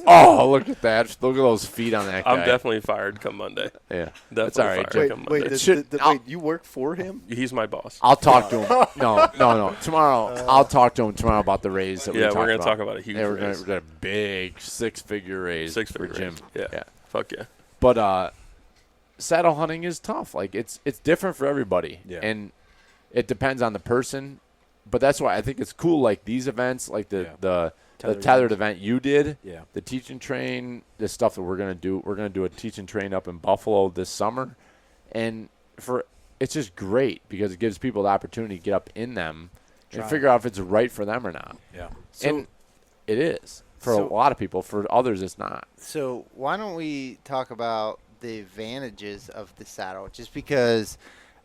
Oh, look at that. Look at those feet on that guy. I'm definitely fired come Monday. Yeah. That's all right. Wait, you work for him? He's my boss. I'll talk to him. No. Tomorrow, I'll talk to him tomorrow about the raise that we talked about. Yeah, we're going to talk about a huge raise. We're going to a big six-figure raise for Jim. Yeah. Fuck yeah. But saddle hunting is tough. Like, it's different for everybody. Yeah. And it depends on the person. But that's why I think it's cool, like these events, like the tethered event you did, the teach and train, the stuff that we're going to do. We're going to do a teach and train up in Buffalo this summer. And it's just great because it gives people the opportunity to get up in them and figure out if it's right for them or not. Yeah. And it is. For a lot of people. For others, it's not. So why don't we talk about the advantages of the saddle? Just because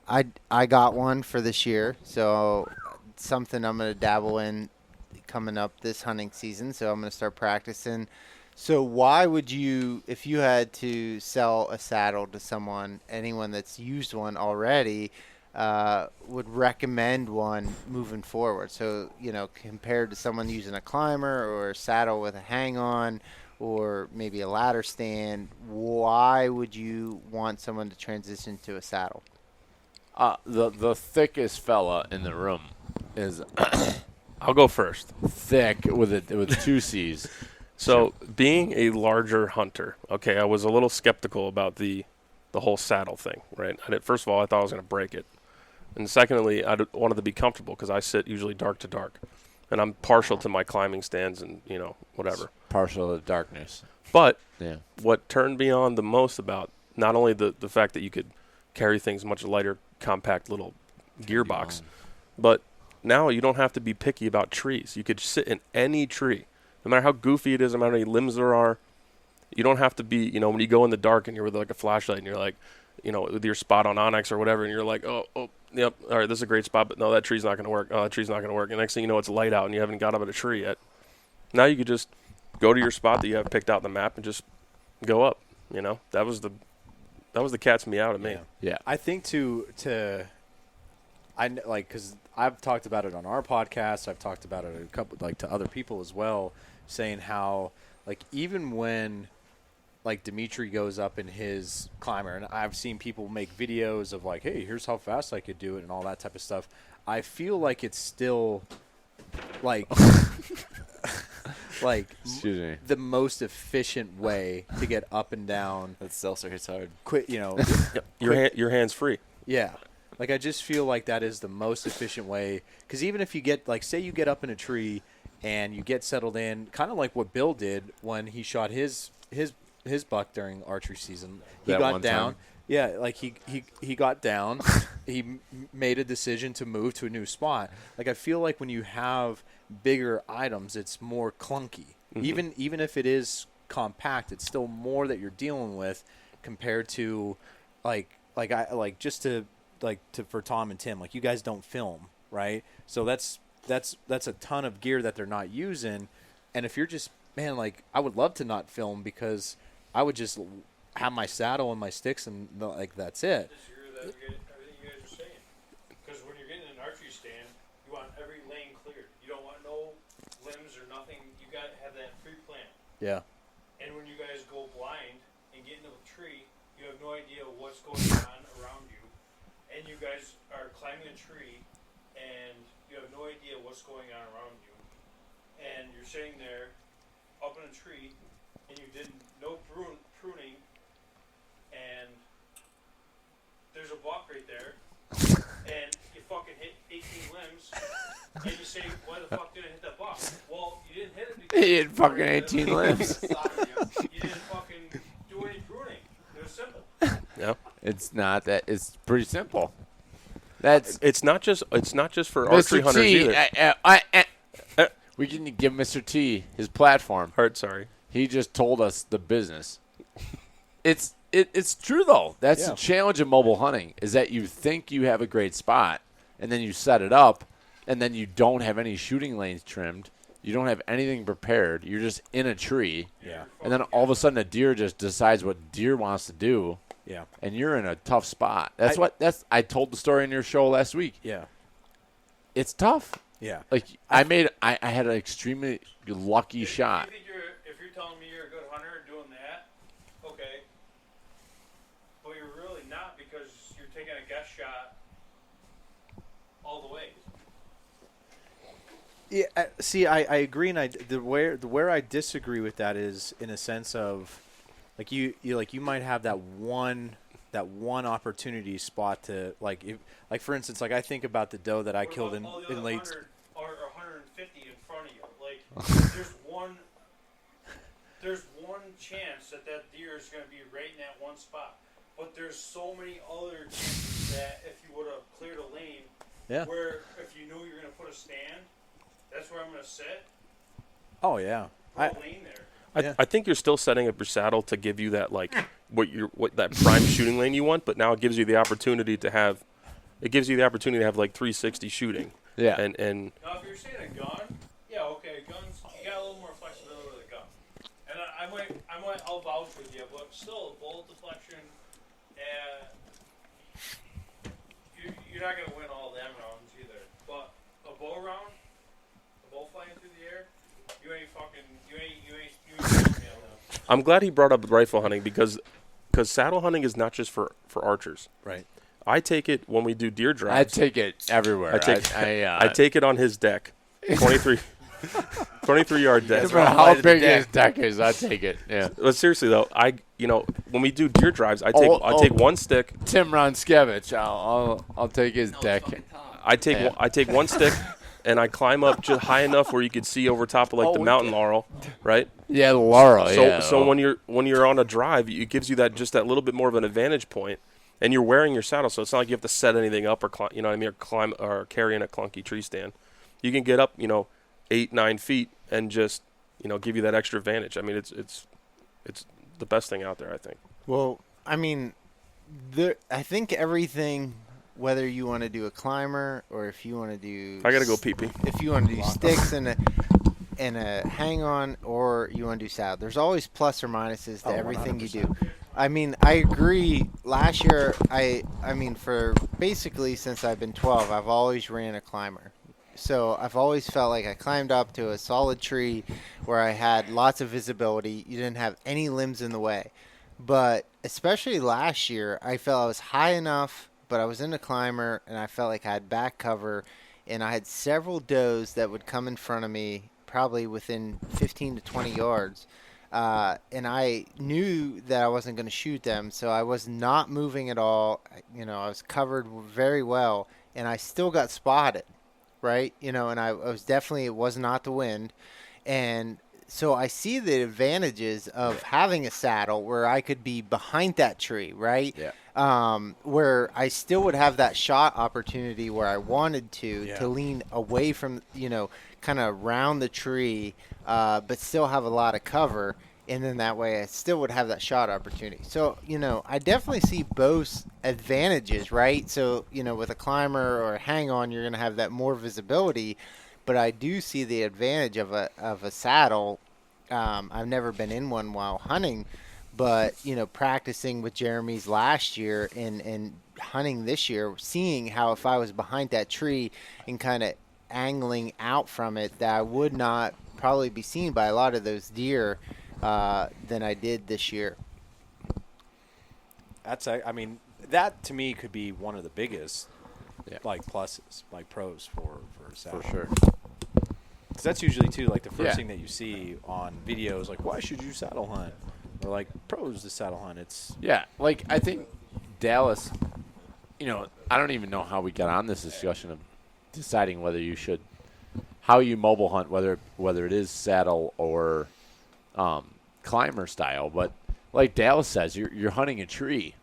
I got one for this year, so something I'm going to dabble in coming up this hunting season, so I'm going to start practicing. So why would you, if you had to sell a saddle to someone, anyone that's used one already, would recommend one moving forward? So, compared to someone using a climber or a saddle with a hang-on or maybe a ladder stand, why would you want someone to transition to a saddle? The thickest fella in the room is I'll go first. Thick with two C's. So being a larger hunter, I was a little skeptical about the whole saddle thing, right? First of all, I thought I was going to break it. And secondly, I wanted to be comfortable because I sit usually dark to dark. And I'm partial to my climbing stands and, whatever. Partial to darkness. But what turned me on the most about not only the fact that you could carry things much lighter, compact little gearbox, but now you don't have to be picky about trees. You could sit in any tree. No matter how goofy it is, no matter how many limbs there are, you don't have to be, when you go in the dark and you're with like a flashlight and you're like, with your spot on Onyx or whatever, and you're like, oh, yep, all right, this is a great spot, but no, that tree's not going to work. Oh, that tree's not going to work. And next thing you know, it's light out and you haven't got up at a tree yet. Now you could just go to your spot that you have picked out in the map and just go up. That was the cat's meow to me. Yeah. I think because I've talked about it on our podcast. I've talked about it to other people as well, saying how even when Dimitri goes up in his climber, and I've seen people make videos of hey, here's how fast I could do it and all that type of stuff. I feel like it's still excuse me, the most efficient way to get up and down. That seltzer hits hard. Quit, Your hands free. Yeah. I just feel like that is the most efficient way. Because even if you get, say you get up in a tree and you get settled in, kind of like what Bill did when he shot his buck during archery season. He got down. Yeah, he got down. He made a decision to move to a new spot. I feel like when you have bigger items, it's more clunky. Mm-hmm. Even if it is compact, it's still more that you're dealing with compared to just to for Tom and Tim, like you guys don't film, right? So that's a ton of gear that they're not using. And if you're just, man, like I would love to not film because I would just have my saddle and my sticks and like that's it. Everything you guys are saying. Because when you're getting an archery stand, you want every lane cleared. You don't want no limbs or nothing. You got to have that pre-planned. Yeah. And when you guys go blind and get into a tree, you have no idea what's going on around you. And you guys are climbing a tree, and you have no idea what's going on around you. And you're sitting there up in a tree, and you did no pruning, and there's a buck right there, and you fucking hit 18 limbs, and you say, why the fuck did I hit that buck? Well, you didn't hit it because He hit fucking 18 limbs. You didn't fucking do any pruning. It was simple. Yeah. It's not that. It's pretty simple. That's It's not just for Mr. archery hunters T. either. We can give Mr. T his platform. Sorry. He just told us the business. It's true though. That's the challenge of mobile hunting is that you think you have a great spot, and then you set it up, and then you don't have any shooting lanes trimmed. You don't have anything prepared. You're just in a tree. Yeah. And then all of a sudden a deer just decides what deer wants to do. Yeah. And you're in a tough spot. I told the story in your show last week. Yeah. It's tough. Yeah. Like I had an extremely lucky shot. If you're telling me you're a good hunter doing that, okay. But you're really not because you're taking a guess shot all the way. Yeah, see, I agree, and where I disagree with that is in a sense of, like you might have that one opportunity spot to like for instance, like I think about the doe that I killed in late. Or 150 in front of you. Like there's one chance that deer is going to be right in that one spot, but there's so many other chances that if you would have cleared a lane, where if you knew you're going to put a stand. That's where I'm going to sit. Oh yeah, lane there. I think you're still setting up your saddle to give you that what that prime shooting lane you want, but now it gives you the opportunity to have like 360 shooting. Yeah. And now if you're saying a gun, yeah, okay, guns you got a little more flexibility with a gun. And I'll vouch with you, but still bullet deflection, you're not going to win all them rounds either. But a bow round. Flying through the air, you ain't killing me on that. I'm glad he brought up rifle hunting because saddle hunting is not just for archers. Right. I take it when we do deer drives. I take it everywhere. I take it on his deck, 23 yard deck. How big his deck is, I take it. Yeah. But seriously though, when we do deer drives, I take one stick. Tim Ronskevich, I'll take his deck. I take one stick. And I climb up just high enough where you could see over top of the mountain laurel, right? Yeah, the laurel. So when you're on a drive, it gives you that little bit more of an advantage point, and you're wearing your saddle, so it's not like you have to set anything up or climb or carry in a clunky tree stand. You can get up 8-9 feet and just give you that extra advantage. I mean it's the best thing out there, I think. Well, I mean, I think everything. Whether you want to do a climber or if you want to do, I gotta go pee-pee. If you want to do sticks and a hang-on, or you want to do saddle, there's always plus or minuses to everything 100%. You do. I mean, I agree. Last year, I mean, for basically since I've been 12, I've always ran a climber. So I've always felt like I climbed up to a solid tree where I had lots of visibility. You didn't have any limbs in the way. But especially last year, I felt I was high enough. But I was in a climber, and I felt like I had back cover, and I had several does that would come in front of me, probably within 15 to 20 yards, and I knew that I wasn't going to shoot them, so I was not moving at all. I was covered very well, and I still got spotted, right? And I was definitely, it was not the wind, and so I see the advantages of having a saddle where I could be behind that tree, right? Yeah. Where I still would have that shot opportunity where I wanted to lean away from, kind of round the tree, but still have a lot of cover. And then that way I still would have that shot opportunity. So, I definitely see both advantages, right? So, with a climber or a hang on, you're going to have that more visibility. But I do see the advantage of a saddle. I've never been in one while hunting, but, practicing with Jeremy's last year and hunting this year, seeing how if I was behind that tree and kind of angling out from it, that I would not probably be seen by a lot of those deer than I did this year. That to me could be one of the biggest, pluses, pros for saddle. For sure. Because that's usually too the first thing that you see on videos, why should you saddle hunt, or pros to saddle hunt. It's I think Dallas. I don't even know how we got on this discussion of deciding whether you should, how you mobile hunt, whether it is saddle or climber style, but like Dallas says, you're hunting a tree,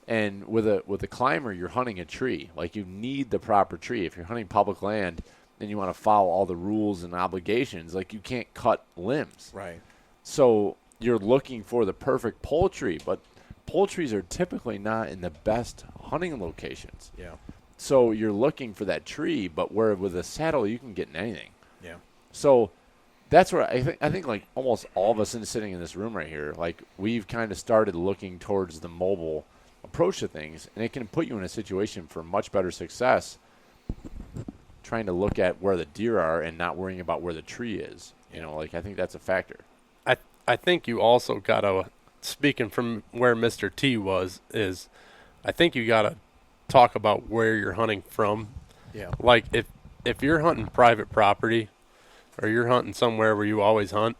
and with a climber, you're hunting a tree. You need the proper tree. If you're hunting public land and you want to follow all the rules and obligations, you can't cut limbs. Right. So you're looking for the perfect pole tree, but pole trees are typically not in the best hunting locations. Yeah. So you're looking for that tree, but where with a saddle you can get in anything. Yeah. So that's where I think almost all of us sitting in this room right here, we've kind of started looking towards the mobile approach to things, and it can put you in a situation for much better success trying to look at where the deer are and not worrying about where the tree is. I think that's a factor. I think you also got to, speaking from where Mr. T is I think you got to talk about where you're hunting from. Yeah. If you're hunting private property, or you're hunting somewhere where you always hunt,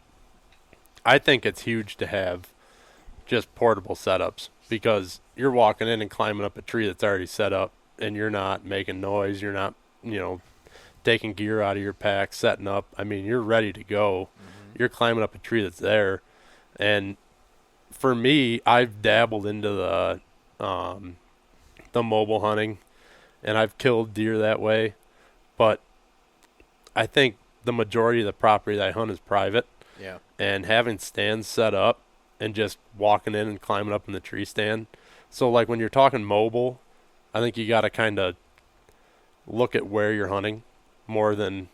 I think it's huge to have just portable setups, because you're walking in and climbing up a tree that's already set up, and you're not making noise. You're not, taking gear out of your pack, setting up. You're ready to go. Mm-hmm. You're climbing up a tree that's there. And for me, I've dabbled into the mobile hunting, and I've killed deer that way. But I think the majority of the property that I hunt is private. Yeah. And having stands set up and just walking in and climbing up in the tree stand. So when you're talking mobile, I think you got to kind of look at where you're hunting more than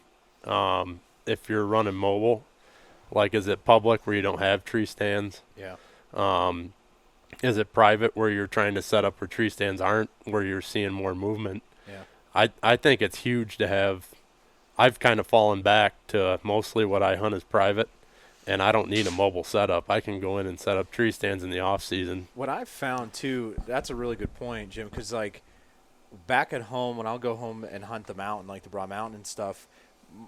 if you're running mobile. Is it public where you don't have tree stands? Yeah. Is it private where you're trying to set up where tree stands aren't, where you're seeing more movement? Yeah. I think it's huge to have. I've kind of fallen back to mostly what I hunt is private, and I don't need a mobile setup. I can go in and set up tree stands in the off season. What I've found too, that's a really good point, Jim, because back at home, when I'll go home and hunt the mountain, the Broad Mountain and stuff,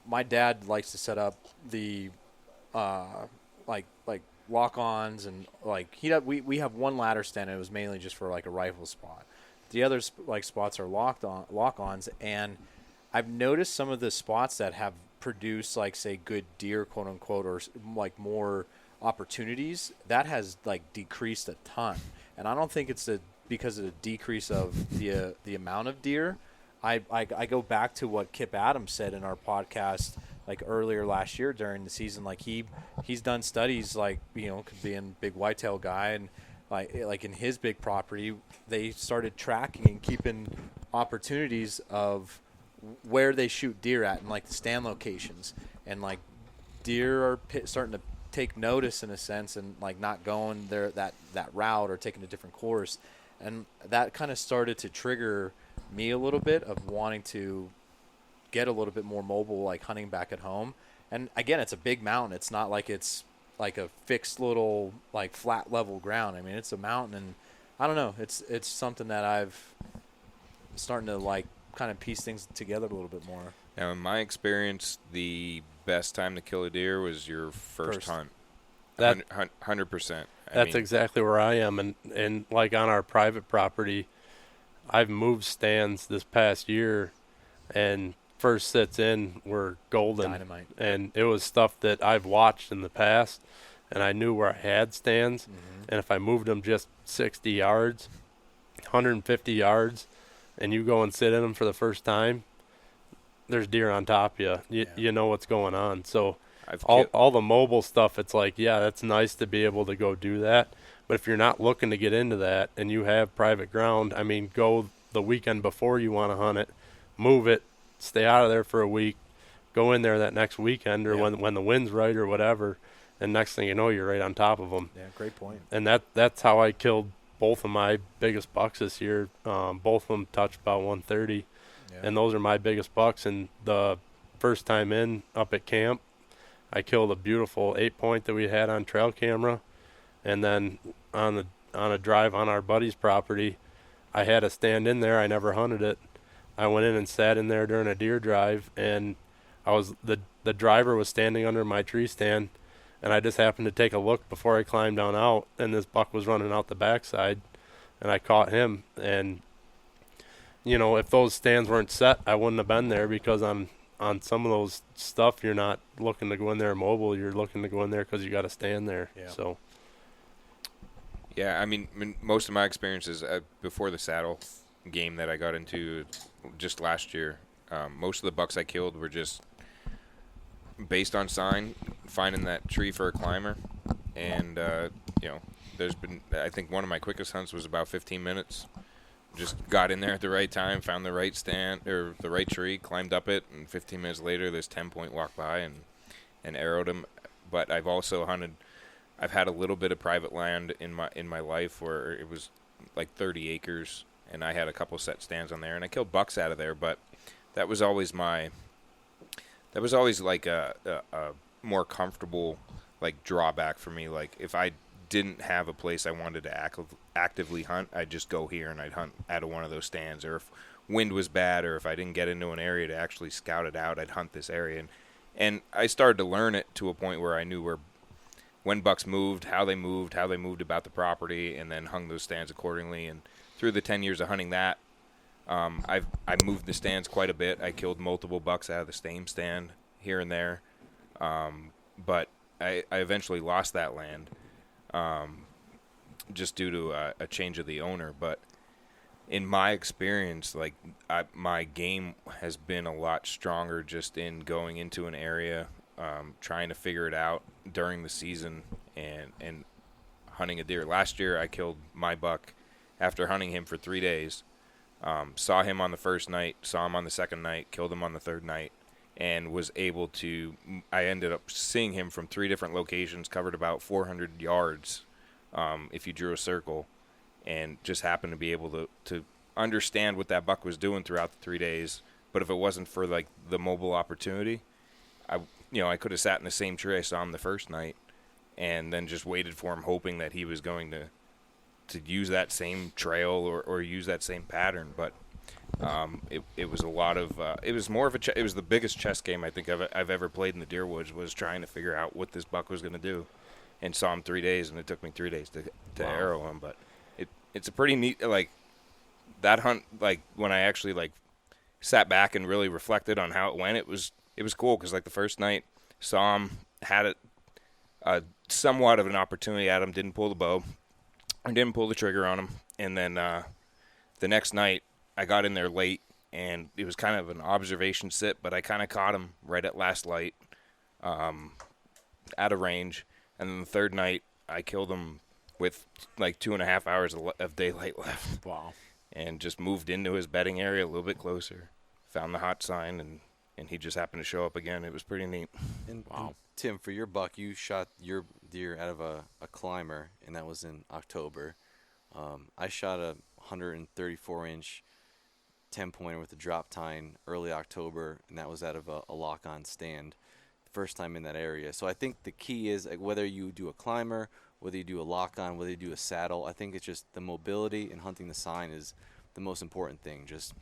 my dad likes to set up the lock-ons, and we have one ladder stand, and it was mainly just for a rifle spot. The other spots are lock-ons, and I've noticed some of the spots that have produced say good deer, quote unquote, or more opportunities, that has decreased a ton. And I don't think it's because of the decrease of the amount of deer. I go back to what Kip Adams said in our podcast earlier last year during the season. He's done studies being big whitetail guy, and in his big property, they started tracking and keeping opportunities of where they shoot deer at, and the stand locations, and deer are starting to take notice in a sense, and not going there that route or taking a different course, and that kind of started to trigger me a little bit of wanting to get a little bit more mobile, hunting back at home. And again, it's a big mountain. It's not it's a fixed little flat level ground. It's a mountain, and I don't know. It's something that I've starting to kind of piece things together a little bit more. Now, in my experience, the best time to kill a deer was your first hunt. 100%. That's exactly where I am. And on our private property, I've moved stands this past year, and first sits in were golden. Dynamite. And it was stuff that I've watched in the past, and I knew where I had stands. Mm-hmm. And if I moved them just 60 yards, 150 yards, and you go and sit in them for the first time, there's deer on top of you. You know what's going on. So I've all the mobile stuff, it's like, yeah, that's nice to be able to go do that. But if you're not looking to get into that and you have private ground, I mean, go the weekend before you want to hunt it, move it, stay out of there for a week, go in there that next weekend or when the wind's right or whatever, and next thing you know, you're right on top of them. Yeah, great point. And that's how I killed both of my biggest bucks this year. Both of them touched about 130, and those are my biggest bucks. And the first time in up at camp, I killed a beautiful 8-point that we had on trail camera, and then on a drive on our buddy's property, I had a stand in there. I never hunted it. I went in and sat in there during a deer drive, and the driver was standing under my tree stand, and I just happened to take a look before I climbed down out, and this buck was running out the backside, and I caught him. And you know, if those stands weren't set, I wouldn't have been there, because on some of those stuff, you're not looking to go in there mobile. You're looking to go in there because you got to stand there. Yeah. So. Yeah, I mean, most of my experiences before the saddle game that I got into just last year, most of the bucks I killed were just based on sign, finding that tree for a climber. And, you know, I think one of my quickest hunts was about 15 minutes. Just got in there at the right time, found the right stand or the right tree, climbed up it, and 15 minutes later, this 10-point walked by and arrowed him. But I've also hunted. I've had a little bit of private land in my life where it was like 30 acres, and I had a couple set stands on there, and I killed bucks out of there. But that was always like a more comfortable like drawback for me. Like if I didn't have a place I wanted to actively hunt, I'd just go here and I'd hunt out of one of those stands. Or if wind was bad, or if I didn't get into an area to actually scout it out, I'd hunt this area. And I started to learn it to a point where I knew when bucks moved, how they moved about the property, and then hung those stands accordingly. And through the 10 years of hunting that, I moved the stands quite a bit. I killed multiple bucks out of the same stand here and there, but I eventually lost that land just due to a change of the owner. But in my experience, like my game has been a lot stronger just in going into an area, trying to figure it out during the season and hunting a deer. Last year I killed my buck after hunting him for 3 days. Saw him on the first night, saw him on the second night, killed him on the third night, and was able to, I ended up seeing him from 3 different locations, covered about 400 yards if you drew a circle, and just happened to be able to understand what that buck was doing throughout the 3 days. But if it wasn't for like the mobile opportunity, I could have sat in the same tree I saw him the first night and then just waited for him, hoping that he was going to use that same trail or use that same pattern. But it was a lot of it was more of it was the biggest chess game I think I've ever played in the deer woods, was trying to figure out what this buck was going to do. And saw him 3 days, and it took me 3 days to arrow him. But it's a pretty neat, like, that hunt, like, when I actually like sat back and really reflected on how it went, it was cool, because like the first night, saw him, had somewhat of an opportunity at him, didn't pull the bow, or didn't pull the trigger on him. And then the next night, I got in there late, and it was kind of an observation sit, but I kind of caught him right at last light, out of range. And then the third night, I killed him with like 2.5 hours of daylight left. Wow. And just moved into his bedding area a little bit closer, found the hot sign, and he just happened to show up again. It was pretty neat. And Tim, for your buck, you shot your deer out of a climber, and that was in October. I shot a 134-inch 10-pointer with a drop tine early October, and that was out of a lock-on stand. First time in that area. So I think the key is, like, whether you do a climber, whether you do a lock-on, whether you do a saddle, I think it's just the mobility and hunting the sign is the most important thing. Just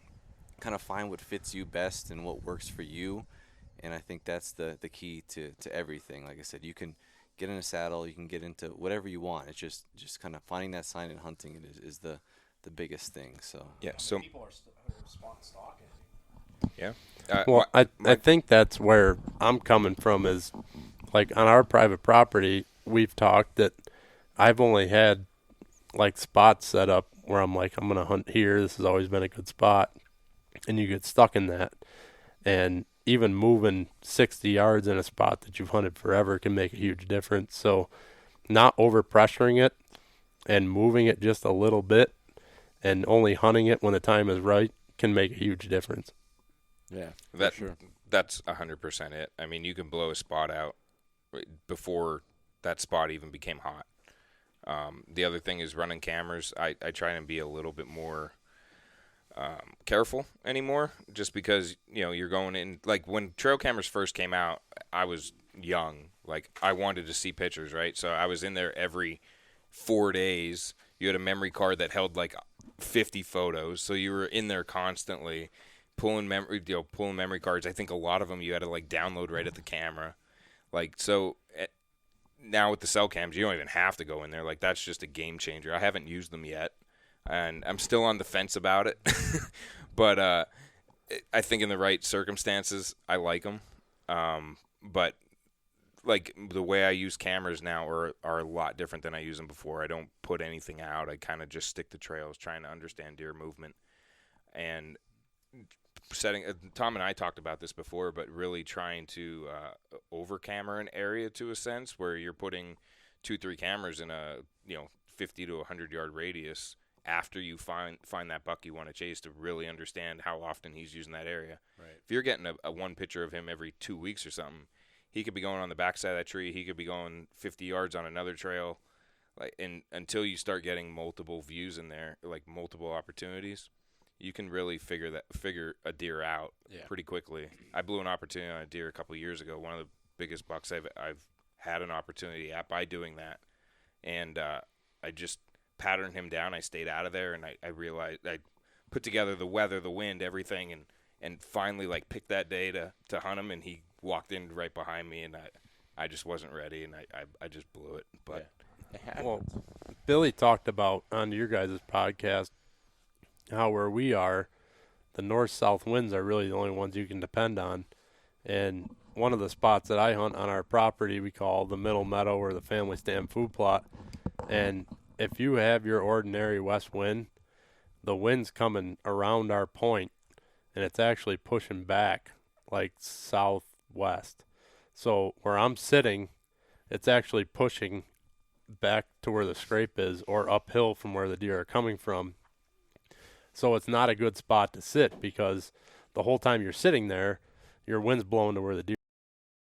kind of find what fits you best and what works for you, and I think that's the key to everything. Like I said, you can get in a saddle, you can get into whatever you want. It's just kind of finding that sign and hunting it is the biggest thing. So yeah, so people are stalking. Yeah. Well, I think that's where I'm coming from, is like on our private property, we've talked that I've only had like spots set up where I'm like, I'm going to hunt here. This has always been a good spot. And you get stuck in that. And even moving 60 yards in a spot that you've hunted forever can make a huge difference. So not over pressuring it and moving it just a little bit and only hunting it when the time is right can make a huge difference. Yeah, that's 100% it. I mean, you can blow a spot out before that spot even became hot. The other thing is running cameras. I try and be a little bit more careful anymore, just because you're going in. Like when trail cameras first came out, I was young. Like I wanted to see pictures, right? So I was in there every 4 days. You had a memory card that held like 50 photos, so you were in there constantly pulling memory cards. I think a lot of them you had to like download right at the camera. Like so. Now with the cell cams, you don't even have to go in there. Like that's just a game changer. I haven't used them yet, and I'm still on the fence about it. But I think in the right circumstances, I like them. But like the way I use cameras now are a lot different than I used them before. I don't put anything out. I kind of just stick to trails, trying to understand deer movement, and Tom and I talked about this before, but really trying to over camera an area to a sense where you're putting 2-3 cameras in a 50 to 100 yard radius after you find that buck you want to chase, to really understand how often he's using that area. Right. If you're getting a one picture of him every 2 weeks or something, he could be going on the backside of that tree. He could be going 50 yards on another trail. And until you start getting multiple views in there, like multiple opportunities, you can really figure a deer out pretty quickly. I blew an opportunity on a deer a couple of years ago. One of the biggest bucks I've had an opportunity at by doing that, and I just patterned him down. I stayed out of there, and I realized I put together the weather, the wind, everything, and finally like picked that day to hunt him. And he walked in right behind me, and I just wasn't ready, and I just blew it. But well, Billy talked about on your guys' podcast how where we are, the north-south winds are really the only ones you can depend on. And one of the spots that I hunt on our property we call the middle meadow or the family stand food plot. And if you have your ordinary west wind, the wind's coming around our point, and it's actually pushing back like southwest. So where I'm sitting, it's actually pushing back to where the scrape is or uphill from where the deer are coming from. So it's not a good spot to sit because the whole time you're sitting there, your wind's blowing to where the deer